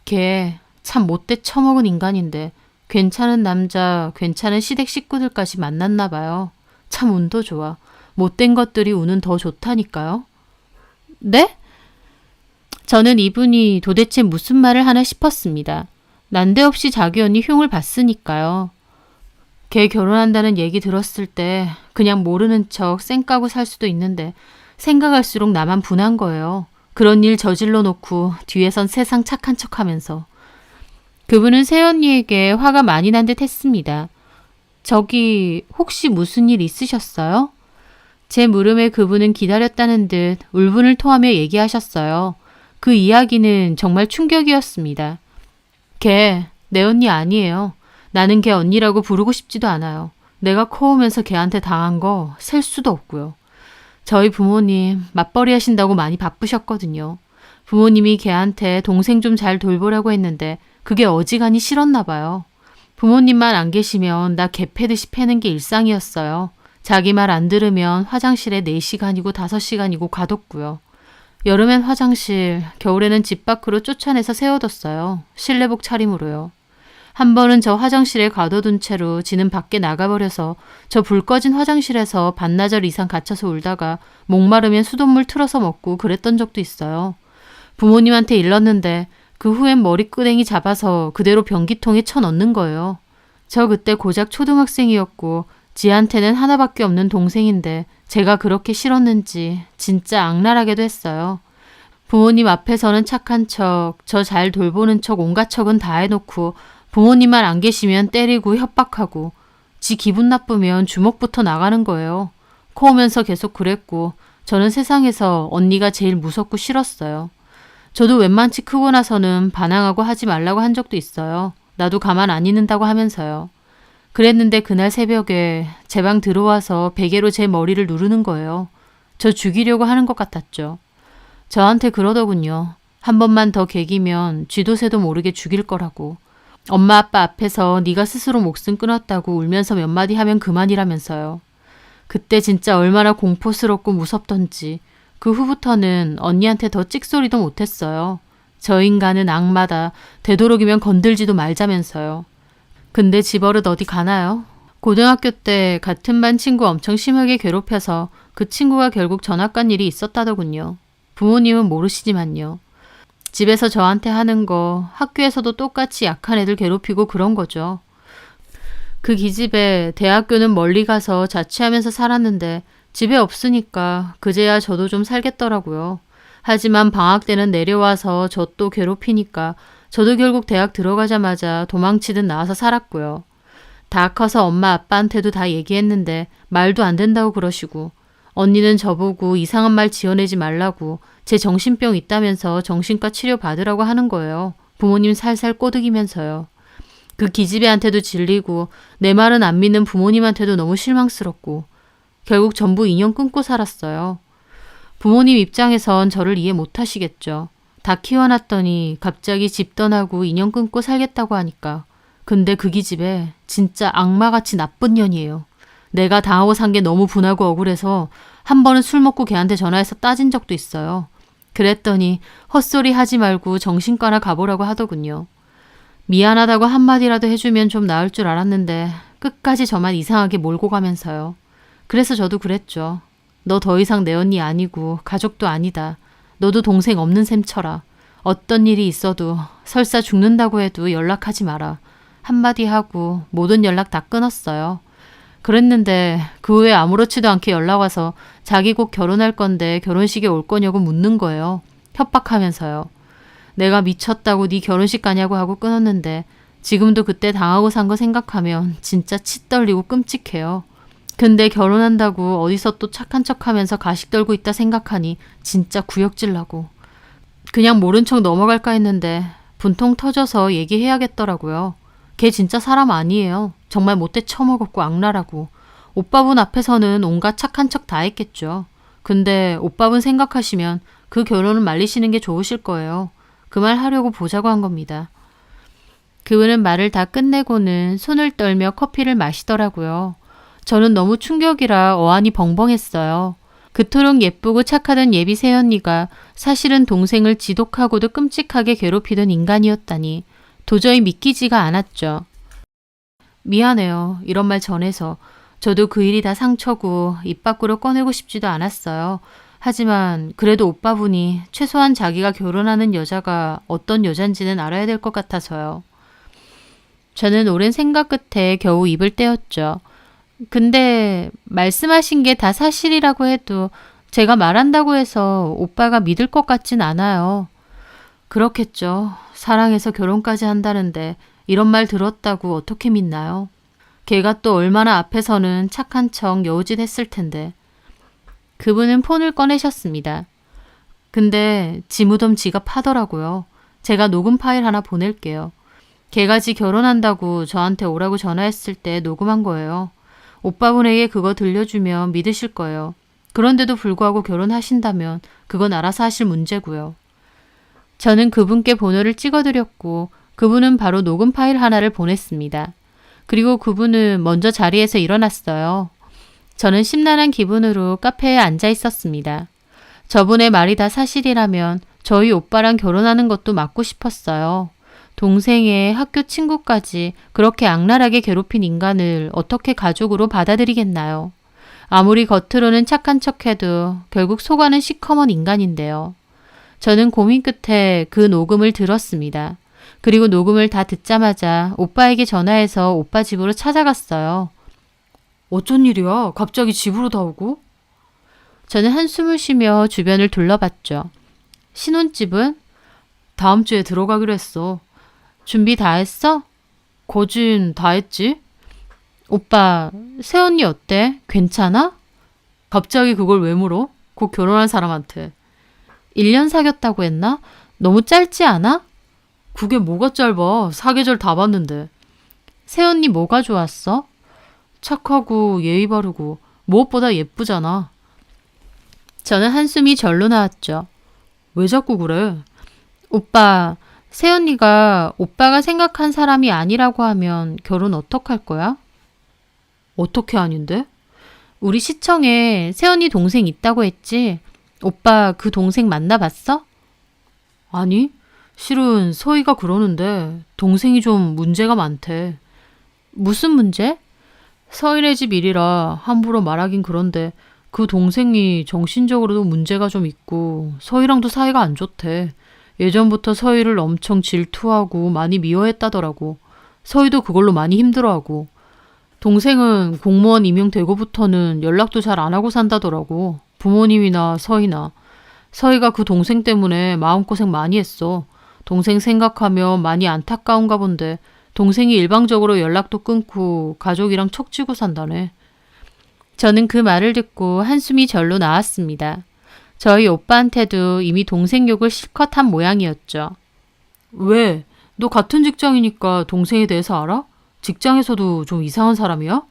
걔 참 못돼 처먹은 인간인데 괜찮은 남자, 괜찮은 시댁 식구들까지 만났나 봐요. 참 운도 좋아. 못된 것들이 운은 더 좋다니까요. 네? 저는 이분이 도대체 무슨 말을 하나 싶었습니다. 난데없이 자기 언니 흉을 봤으니까요. 걔 결혼한다는 얘기 들었을 때 그냥 모르는 척 쌩까고 살 수도 있는데 생각할수록 나만 분한 거예요. 그런 일 저질러 놓고 뒤에선 세상 착한 척하면서. 그분은 새언니에게 화가 많이 난 듯 했습니다. 저기 혹시 무슨 일 있으셨어요? 제 물음에 그분은 기다렸다는 듯 울분을 토하며 얘기하셨어요. 그 이야기는 정말 충격이었습니다. 걔 내 언니 아니에요. 나는 걔 언니라고 부르고 싶지도 않아요. 내가 커오면서 걔한테 당한 거 셀 수도 없고요. 저희 부모님 맞벌이 하신다고 많이 바쁘셨거든요. 부모님이 걔한테 동생 좀 잘 돌보라고 했는데 그게 어지간히 싫었나 봐요. 부모님만 안 계시면 나 개 패듯이 패는 게 일상이었어요. 자기 말 안 들으면 화장실에 4시간이고 5시간이고 가뒀고요. 여름엔 화장실, 겨울에는 집 밖으로 쫓아내서 세워뒀어요. 실내복 차림으로요. 한 번은 저 화장실에 가둬둔 채로 지는 밖에 나가버려서 저 불 꺼진 화장실에서 반나절 이상 갇혀서 울다가 목마르면 수돗물 틀어서 먹고 그랬던 적도 있어요. 부모님한테 일렀는데 그 후엔 머리끄댕이 잡아서 그대로 변기통에 쳐넣는 거예요. 저 그때 고작 초등학생이었고 지한테는 하나밖에 없는 동생인데 제가 그렇게 싫었는지 진짜 악랄하게도 했어요. 부모님 앞에서는 착한 척, 저 잘 돌보는 척 온갖 척은 다 해놓고 부모님만 안 계시면 때리고 협박하고 지 기분 나쁘면 주먹부터 나가는 거예요. 커오면서 계속 그랬고 저는 세상에서 언니가 제일 무섭고 싫었어요. 저도 웬만치 크고 나서는 반항하고 하지 말라고 한 적도 있어요. 나도 가만 안 있는다고 하면서요. 그랬는데 그날 새벽에 제 방 들어와서 베개로 제 머리를 누르는 거예요. 저 죽이려고 하는 것 같았죠. 저한테 그러더군요. 한 번만 더 개기면 쥐도 새도 모르게 죽일 거라고. 엄마 아빠 앞에서 네가 스스로 목숨 끊었다고 울면서 몇 마디 하면 그만이라면서요. 그때 진짜 얼마나 공포스럽고 무섭던지 그 후부터는 언니한테 더 찍소리도 못했어요. 저 인간은 악마다. 되도록이면 건들지도 말자면서요. 근데 집버릇 어디 가나요? 고등학교 때 같은 반 친구 엄청 심하게 괴롭혀서 그 친구가 결국 전학 간 일이 있었다더군요. 부모님은 모르시지만요. 집에서 저한테 하는 거 학교에서도 똑같이 약한 애들 괴롭히고 그런 거죠. 그 기집애 대학교는 멀리 가서 자취하면서 살았는데 집에 없으니까 그제야 저도 좀 살겠더라고요. 하지만 방학 때는 내려와서 저 또 괴롭히니까 저도 결국 대학 들어가자마자 도망치듯 나와서 살았고요. 다 커서 엄마 아빠한테도 다 얘기했는데 말도 안 된다고 그러시고 언니는 저보고 이상한 말 지어내지 말라고 제 정신병 있다면서 정신과 치료 받으라고 하는 거예요. 부모님 살살 꼬드기면서요. 그 기집애한테도 질리고 내 말은 안 믿는 부모님한테도 너무 실망스럽고 결국 전부 인연 끊고 살았어요. 부모님 입장에선 저를 이해 못 하시겠죠. 다 키워놨더니 갑자기 집 떠나고 인연 끊고 살겠다고 하니까. 근데 그 기집애 진짜 악마같이 나쁜 년이에요. 내가 당하고 산 게 너무 분하고 억울해서 한 번은 술 먹고 걔한테 전화해서 따진 적도 있어요. 그랬더니 헛소리 하지 말고 정신과나 가보라고 하더군요. 미안하다고 한마디라도 해주면 좀 나을 줄 알았는데 끝까지 저만 이상하게 몰고 가면서요. 그래서 저도 그랬죠. 너 더 이상 내 언니 아니고 가족도 아니다. 너도 동생 없는 셈 쳐라. 어떤 일이 있어도 설사 죽는다고 해도 연락하지 마라. 한마디 하고 모든 연락 다 끊었어요. 그랬는데 그 후에 아무렇지도 않게 연락 와서 자기 곧 결혼할 건데 결혼식에 올 거냐고 묻는 거예요. 협박하면서요. 내가 미쳤다고 네 결혼식 가냐고 하고 끊었는데 지금도 그때 당하고 산 거 생각하면 진짜 치 떨리고 끔찍해요. 근데 결혼한다고 어디서 또 착한 척하면서 가식 떨고 있다 생각하니 진짜 구역질 나고. 그냥 모른 척 넘어갈까 했는데 분통 터져서 얘기해야겠더라고요. 걔 진짜 사람 아니에요. 정말 못돼 처먹었고 악랄하고. 오빠분 앞에서는 온갖 착한 척 다 했겠죠. 근데 오빠분 생각하시면 그 결혼을 말리시는 게 좋으실 거예요. 그 말 하려고 보자고 한 겁니다. 그분은 말을 다 끝내고는 손을 떨며 커피를 마시더라고요. 저는 너무 충격이라 어안이 벙벙했어요. 그토록 예쁘고 착하던 예비 새언니가 사실은 동생을 지독하고도 끔찍하게 괴롭히던 인간이었다니 도저히 믿기지가 않았죠. 미안해요. 이런 말 전해서. 저도 그 일이 다 상처고 입 밖으로 꺼내고 싶지도 않았어요. 하지만 그래도 오빠분이 최소한 자기가 결혼하는 여자가 어떤 여잔지는 알아야 될 것 같아서요. 저는 오랜 생각 끝에 겨우 입을 떼었죠. 근데 말씀하신 게 다 사실이라고 해도 제가 말한다고 해서 오빠가 믿을 것 같진 않아요. 그렇겠죠. 사랑해서 결혼까지 한다는데 이런 말 들었다고 어떻게 믿나요? 걔가 또 얼마나 앞에서는 착한 척 여우짓 했을 텐데. 그분은 폰을 꺼내셨습니다. 근데 지 무덤 지가 파더라고요. 제가 녹음 파일 하나 보낼게요. 걔가 지 결혼한다고 저한테 오라고 전화했을 때 녹음한 거예요. 오빠분에게 그거 들려주면 믿으실 거예요. 그런데도 불구하고 결혼하신다면 그건 알아서 하실 문제고요. 저는 그분께 번호를 찍어드렸고 그분은 바로 녹음 파일 하나를 보냈습니다. 그리고 그분은 먼저 자리에서 일어났어요. 저는 심란한 기분으로 카페에 앉아 있었습니다. 저분의 말이 다 사실이라면 저희 오빠랑 결혼하는 것도 막고 싶었어요. 동생의 학교 친구까지 그렇게 악랄하게 괴롭힌 인간을 어떻게 가족으로 받아들이겠나요? 아무리 겉으로는 착한 척해도 결국 속아는 시커먼 인간인데요. 저는 고민 끝에 그 녹음을 들었습니다. 그리고 녹음을 다 듣자마자 오빠에게 전화해서 오빠 집으로 찾아갔어요. 어쩐 일이야? 갑자기 집으로 다 오고? 저는 한숨을 쉬며 주변을 둘러봤죠. 신혼집은? 다음 주에 들어가기로 했어. 준비 다 했어? 거진 다 했지. 오빠, 새언니 어때? 괜찮아? 갑자기 그걸 왜 물어? 곧 결혼한 사람한테. 1년 사귀었다고 했나? 너무 짧지 않아? 그게 뭐가 짧아. 사계절 다 봤는데. 새언니 뭐가 좋았어? 착하고 예의 바르고 무엇보다 예쁘잖아. 저는 한숨이 절로 나왔죠. 왜 자꾸 그래? 오빠, 새언니가 오빠가 생각한 사람이 아니라고 하면 결혼 어떡할 거야? 어떻게 아닌데? 우리 시청에 새언니 동생 있다고 했지? 오빠 그 동생 만나봤어? 아니, 실은 서희가 그러는데 동생이 좀 문제가 많대. 무슨 문제? 서희네 집 일이라 함부로 말하긴 그런데 그 동생이 정신적으로도 문제가 좀 있고 서희랑도 사이가 안 좋대. 예전부터 서희를 엄청 질투하고 많이 미워했다더라고. 서희도 그걸로 많이 힘들어하고. 동생은 공무원 임용되고부터는 연락도 잘 안 하고 산다더라고. 부모님이나 서희나. 서희가 그 동생 때문에 마음고생 많이 했어. 동생 생각하면 많이 안타까운가 본데 동생이 일방적으로 연락도 끊고 가족이랑 척지고 산다네. 저는 그 말을 듣고 한숨이 절로 나왔습니다. 저희 오빠한테도 이미 동생 욕을 실컷 한 모양이었죠. 왜? 너 같은 직장이니까 동생에 대해서 알아? 직장에서도 좀 이상한 사람이야?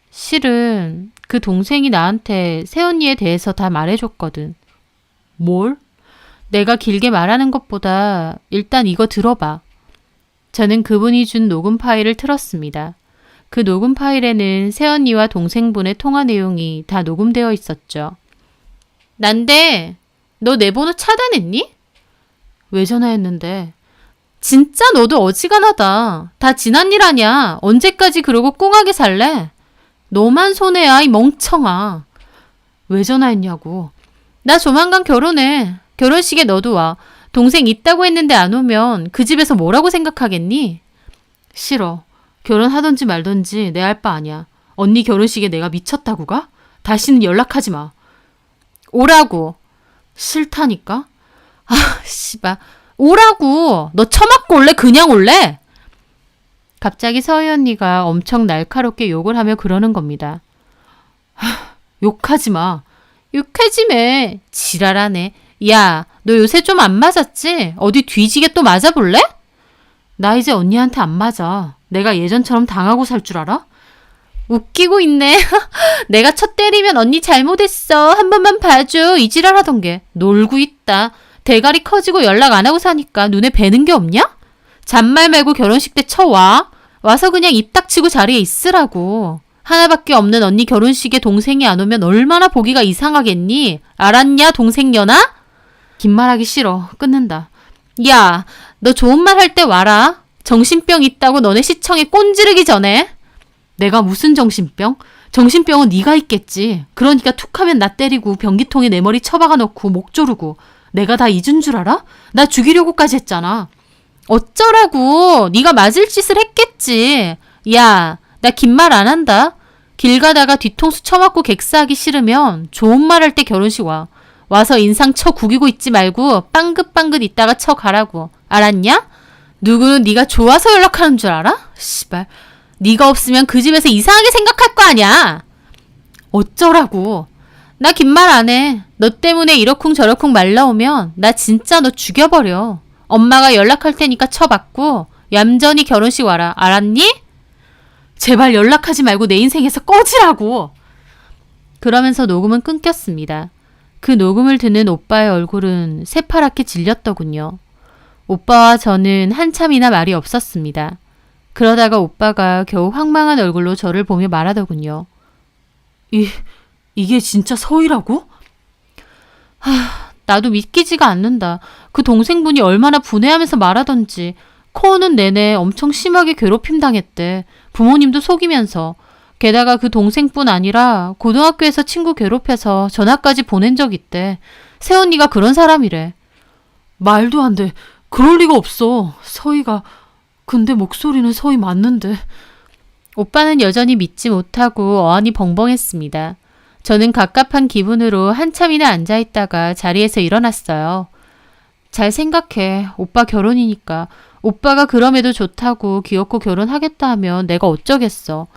실은 그 동생이 나한테 새언니에 대해서 다 말해줬거든. 뭘? 내가 길게 말하는 것보다 일단 이거 들어봐. 저는 그분이 준 녹음 파일을 틀었습니다. 그 녹음 파일에는 새언니와 동생분의 통화 내용이 다 녹음되어 있었죠. 난데 너 내 번호 차단했니? 왜 전화했는데? 진짜 너도 어지간하다. 다 지난 일 아냐. 언제까지 그러고 꽁하게 살래? 너만 손해야 이 멍청아. 왜 전화했냐고. 나 조만간 결혼해. 결혼식에 너도 와. 동생 있다고 했는데 안 오면 그 집에서 뭐라고 생각하겠니? 싫어. 결혼하던지 말던지 내 알 바 아니야. 언니 결혼식에 내가 미쳤다고 가? 다시는 연락하지 마. 오라고. 싫다니까? 아, 씨발. 오라고. 너 처맞고 올래? 그냥 올래? 갑자기 서희 언니가 엄청 날카롭게 욕을 하며 그러는 겁니다. 욕하지 마. 욕하지 매. 지랄하네. 야, 너 요새 좀 안 맞았지? 어디 뒤지게 또 맞아볼래? 나 이제 언니한테 안 맞아. 내가 예전처럼 당하고 살 줄 알아? 웃기고 있네. 내가 첫 때리면 언니 잘못했어. 한 번만 봐줘. 이 지랄하던 게. 놀고 있다. 대가리 커지고 연락 안 하고 사니까 눈에 뵈는 게 없냐? 잔말 말고 결혼식 때 쳐와. 와서 그냥 입 닥치고 자리에 있으라고. 하나밖에 없는 언니 결혼식에 동생이 안 오면 얼마나 보기가 이상하겠니? 알았냐, 동생년아? 긴 말하기 싫어. 끊는다. 야, 너 좋은 말 할 때 와라. 정신병 있다고 너네 시청에 꼰지르기 전에. 내가 무슨 정신병? 정신병은 네가 있겠지. 그러니까 툭하면 나 때리고 변기통에 내 머리 처박아 놓고 목 조르고. 내가 다 잊은 줄 알아? 나 죽이려고까지 했잖아. 어쩌라고. 네가 맞을 짓을 했겠지. 야, 나 긴 말 안 한다. 길 가다가 뒤통수 쳐맞고 객사하기 싫으면 좋은 말 할 때 결혼식 와. 와서 인상 쳐 구기고 있지 말고 빵긋빵긋 있다가 쳐 가라고. 알았냐? 누구는 네가 좋아서 연락하는 줄 알아? 씨발. 네가 없으면 그 집에서 이상하게 생각할 거 아니야. 어쩌라고. 나 긴 말 안 해. 너 때문에 이러쿵 저러쿵 말 나오면 나 진짜 너 죽여버려. 엄마가 연락할 테니까 쳐받고 얌전히 결혼식 와라. 알았니? 제발 연락하지 말고 내 인생에서 꺼지라고. 그러면서 녹음은 끊겼습니다. 그 녹음을 듣는 오빠의 얼굴은 새파랗게 질렸더군요. 오빠와 저는 한참이나 말이 없었습니다. 그러다가 오빠가 겨우 황망한 얼굴로 저를 보며 말하더군요. 이게 진짜 서희라고? 나도 믿기지가 않는다. 그 동생분이 얼마나 분해하면서 말하던지. 코오는 내내 엄청 심하게 괴롭힘 당했대. 부모님도 속이면서. 게다가 그 동생뿐 아니라 고등학교에서 친구 괴롭혀서 전화까지 보낸 적 있대. 새언니가 그런 사람이래. 말도 안 돼. 그럴 리가 없어. 서희가. 근데 목소리는 서희 맞는데. 오빠는 여전히 믿지 못하고 어안이 벙벙했습니다. 저는 갑갑한 기분으로 한참이나 앉아있다가 자리에서 일어났어요. 잘 생각해. 오빠 결혼이니까. 오빠가 그럼에도 좋다고 귀엽고 결혼하겠다 하면 내가 어쩌겠어.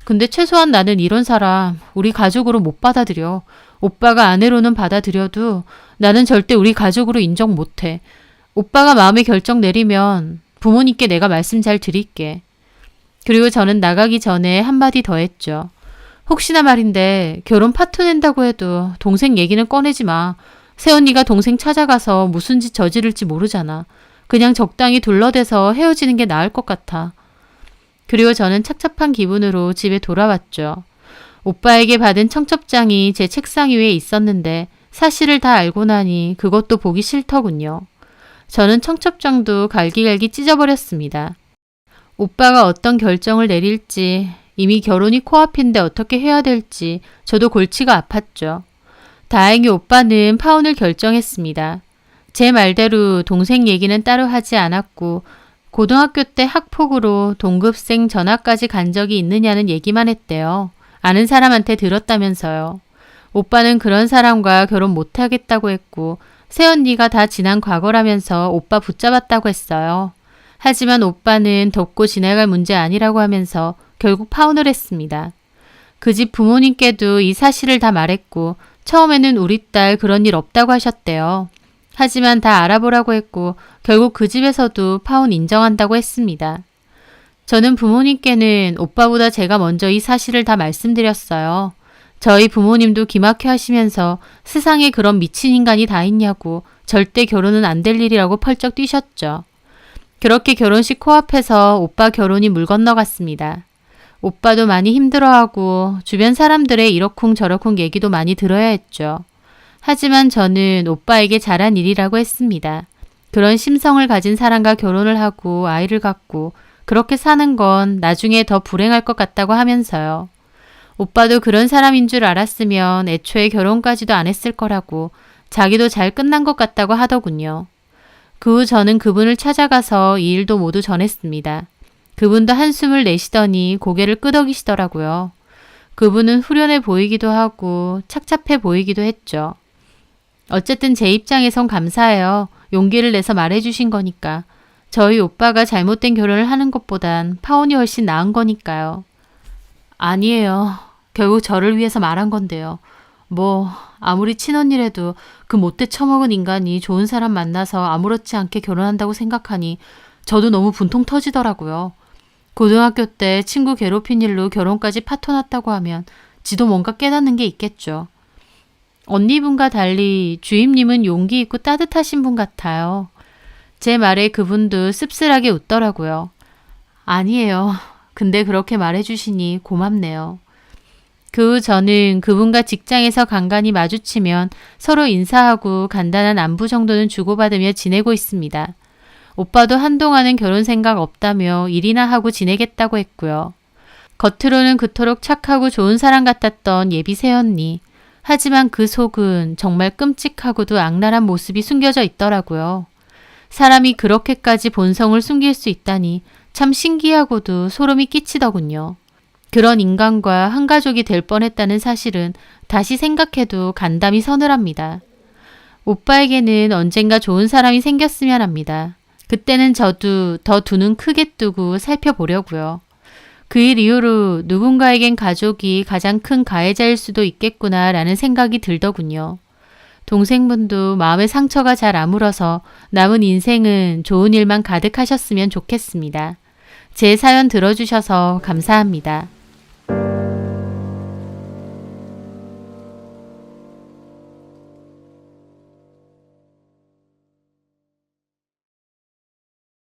근데 최소한 나는 이런 사람 우리 가족으로 못 받아들여. 오빠가 아내로는 받아들여도 나는 절대 우리 가족으로 인정 못해. 오빠가 마음의 결정 내리면 부모님께 내가 말씀 잘 드릴게. 그리고 저는 나가기 전에 한마디 더 했죠. 혹시나 말인데 결혼 파토 낸다고 해도 동생 얘기는 꺼내지 마. 새언니가 동생 찾아가서 무슨 짓 저지를지 모르잖아. 그냥 적당히 둘러대서 헤어지는 게 나을 것 같아. 그리고 저는 착잡한 기분으로 집에 돌아왔죠. 오빠에게 받은 청첩장이 제 책상 위에 있었는데 사실을 다 알고 나니 그것도 보기 싫더군요. 저는 청첩장도 갈기갈기 찢어버렸습니다. 오빠가 어떤 결정을 내릴지, 이미 결혼이 코앞인데 어떻게 해야 될지 저도 골치가 아팠죠. 다행히 오빠는 파혼을 결정했습니다. 제 말대로 동생 얘기는 따로 하지 않았고 고등학교 때 학폭으로 동급생 전학까지 간 적이 있느냐는 얘기만 했대요. 아는 사람한테 들었다면서요. 오빠는 그런 사람과 결혼 못하겠다고 했고 새언니가 다 지난 과거라면서 오빠 붙잡았다고 했어요. 하지만 오빠는 덮고 지나갈 문제 아니라고 하면서 결국 파혼을 했습니다. 그 집 부모님께도 이 사실을 다 말했고 처음에는 우리 딸 그런 일 없다고 하셨대요. 하지만 다 알아보라고 했고 결국 그 집에서도 파혼 인정한다고 했습니다. 저는 부모님께는 오빠보다 제가 먼저 이 사실을 다 말씀드렸어요. 저희 부모님도 기막혀 하시면서 세상에 그런 미친 인간이 다 있냐고 절대 결혼은 안 될 일이라고 펄쩍 뛰셨죠. 그렇게 결혼식 코앞에서 오빠 결혼이 물 건너갔습니다. 오빠도 많이 힘들어하고 주변 사람들의 이러쿵 저러쿵 얘기도 많이 들어야 했죠. 하지만 저는 오빠에게 잘한 일이라고 했습니다. 그런 심성을 가진 사람과 결혼을 하고 아이를 갖고 그렇게 사는 건 나중에 더 불행할 것 같다고 하면서요. 오빠도 그런 사람인 줄 알았으면 애초에 결혼까지도 안 했을 거라고 자기도 잘 끝난 것 같다고 하더군요. 그 후 저는 그분을 찾아가서 이 일도 모두 전했습니다. 그분도 한숨을 내쉬더니 고개를 끄덕이시더라고요. 그분은 후련해 보이기도 하고 착잡해 보이기도 했죠. 어쨌든 제 입장에선 감사해요. 용기를 내서 말해주신 거니까. 저희 오빠가 잘못된 결혼을 하는 것보단 파혼이 훨씬 나은 거니까요. 아니에요. 결국 저를 위해서 말한 건데요. 뭐 아무리 친언니라도 그 못돼 처먹은 인간이 좋은 사람 만나서 아무렇지 않게 결혼한다고 생각하니 저도 너무 분통 터지더라고요. 고등학교 때 친구 괴롭힌 일로 결혼까지 파토났다고 하면 지도 뭔가 깨닫는 게 있겠죠. 언니분과 달리 주임님은 용기 있고 따뜻하신 분 같아요. 제 말에 그분도 씁쓸하게 웃더라고요. 아니에요. 근데 그렇게 말해주시니 고맙네요. 그 후 저는 그분과 직장에서 간간히 마주치면 서로 인사하고 간단한 안부 정도는 주고받으며 지내고 있습니다. 오빠도 한동안은 결혼 생각 없다며 일이나 하고 지내겠다고 했고요. 겉으로는 그토록 착하고 좋은 사람 같았던 예비 새언니. 하지만 그 속은 정말 끔찍하고도 악랄한 모습이 숨겨져 있더라고요. 사람이 그렇게까지 본성을 숨길 수 있다니 참 신기하고도 소름이 끼치더군요. 그런 인간과 한 가족이 될 뻔했다는 사실은 다시 생각해도 간담이 서늘합니다. 오빠에게는 언젠가 좋은 사람이 생겼으면 합니다. 그때는 저도 더 두 눈 크게 뜨고 살펴보려고요. 그 일 이후로 누군가에겐 가족이 가장 큰 가해자일 수도 있겠구나라는 생각이 들더군요. 동생분도 마음의 상처가 잘 아물어서 남은 인생은 좋은 일만 가득하셨으면 좋겠습니다. 제 사연 들어주셔서 감사합니다.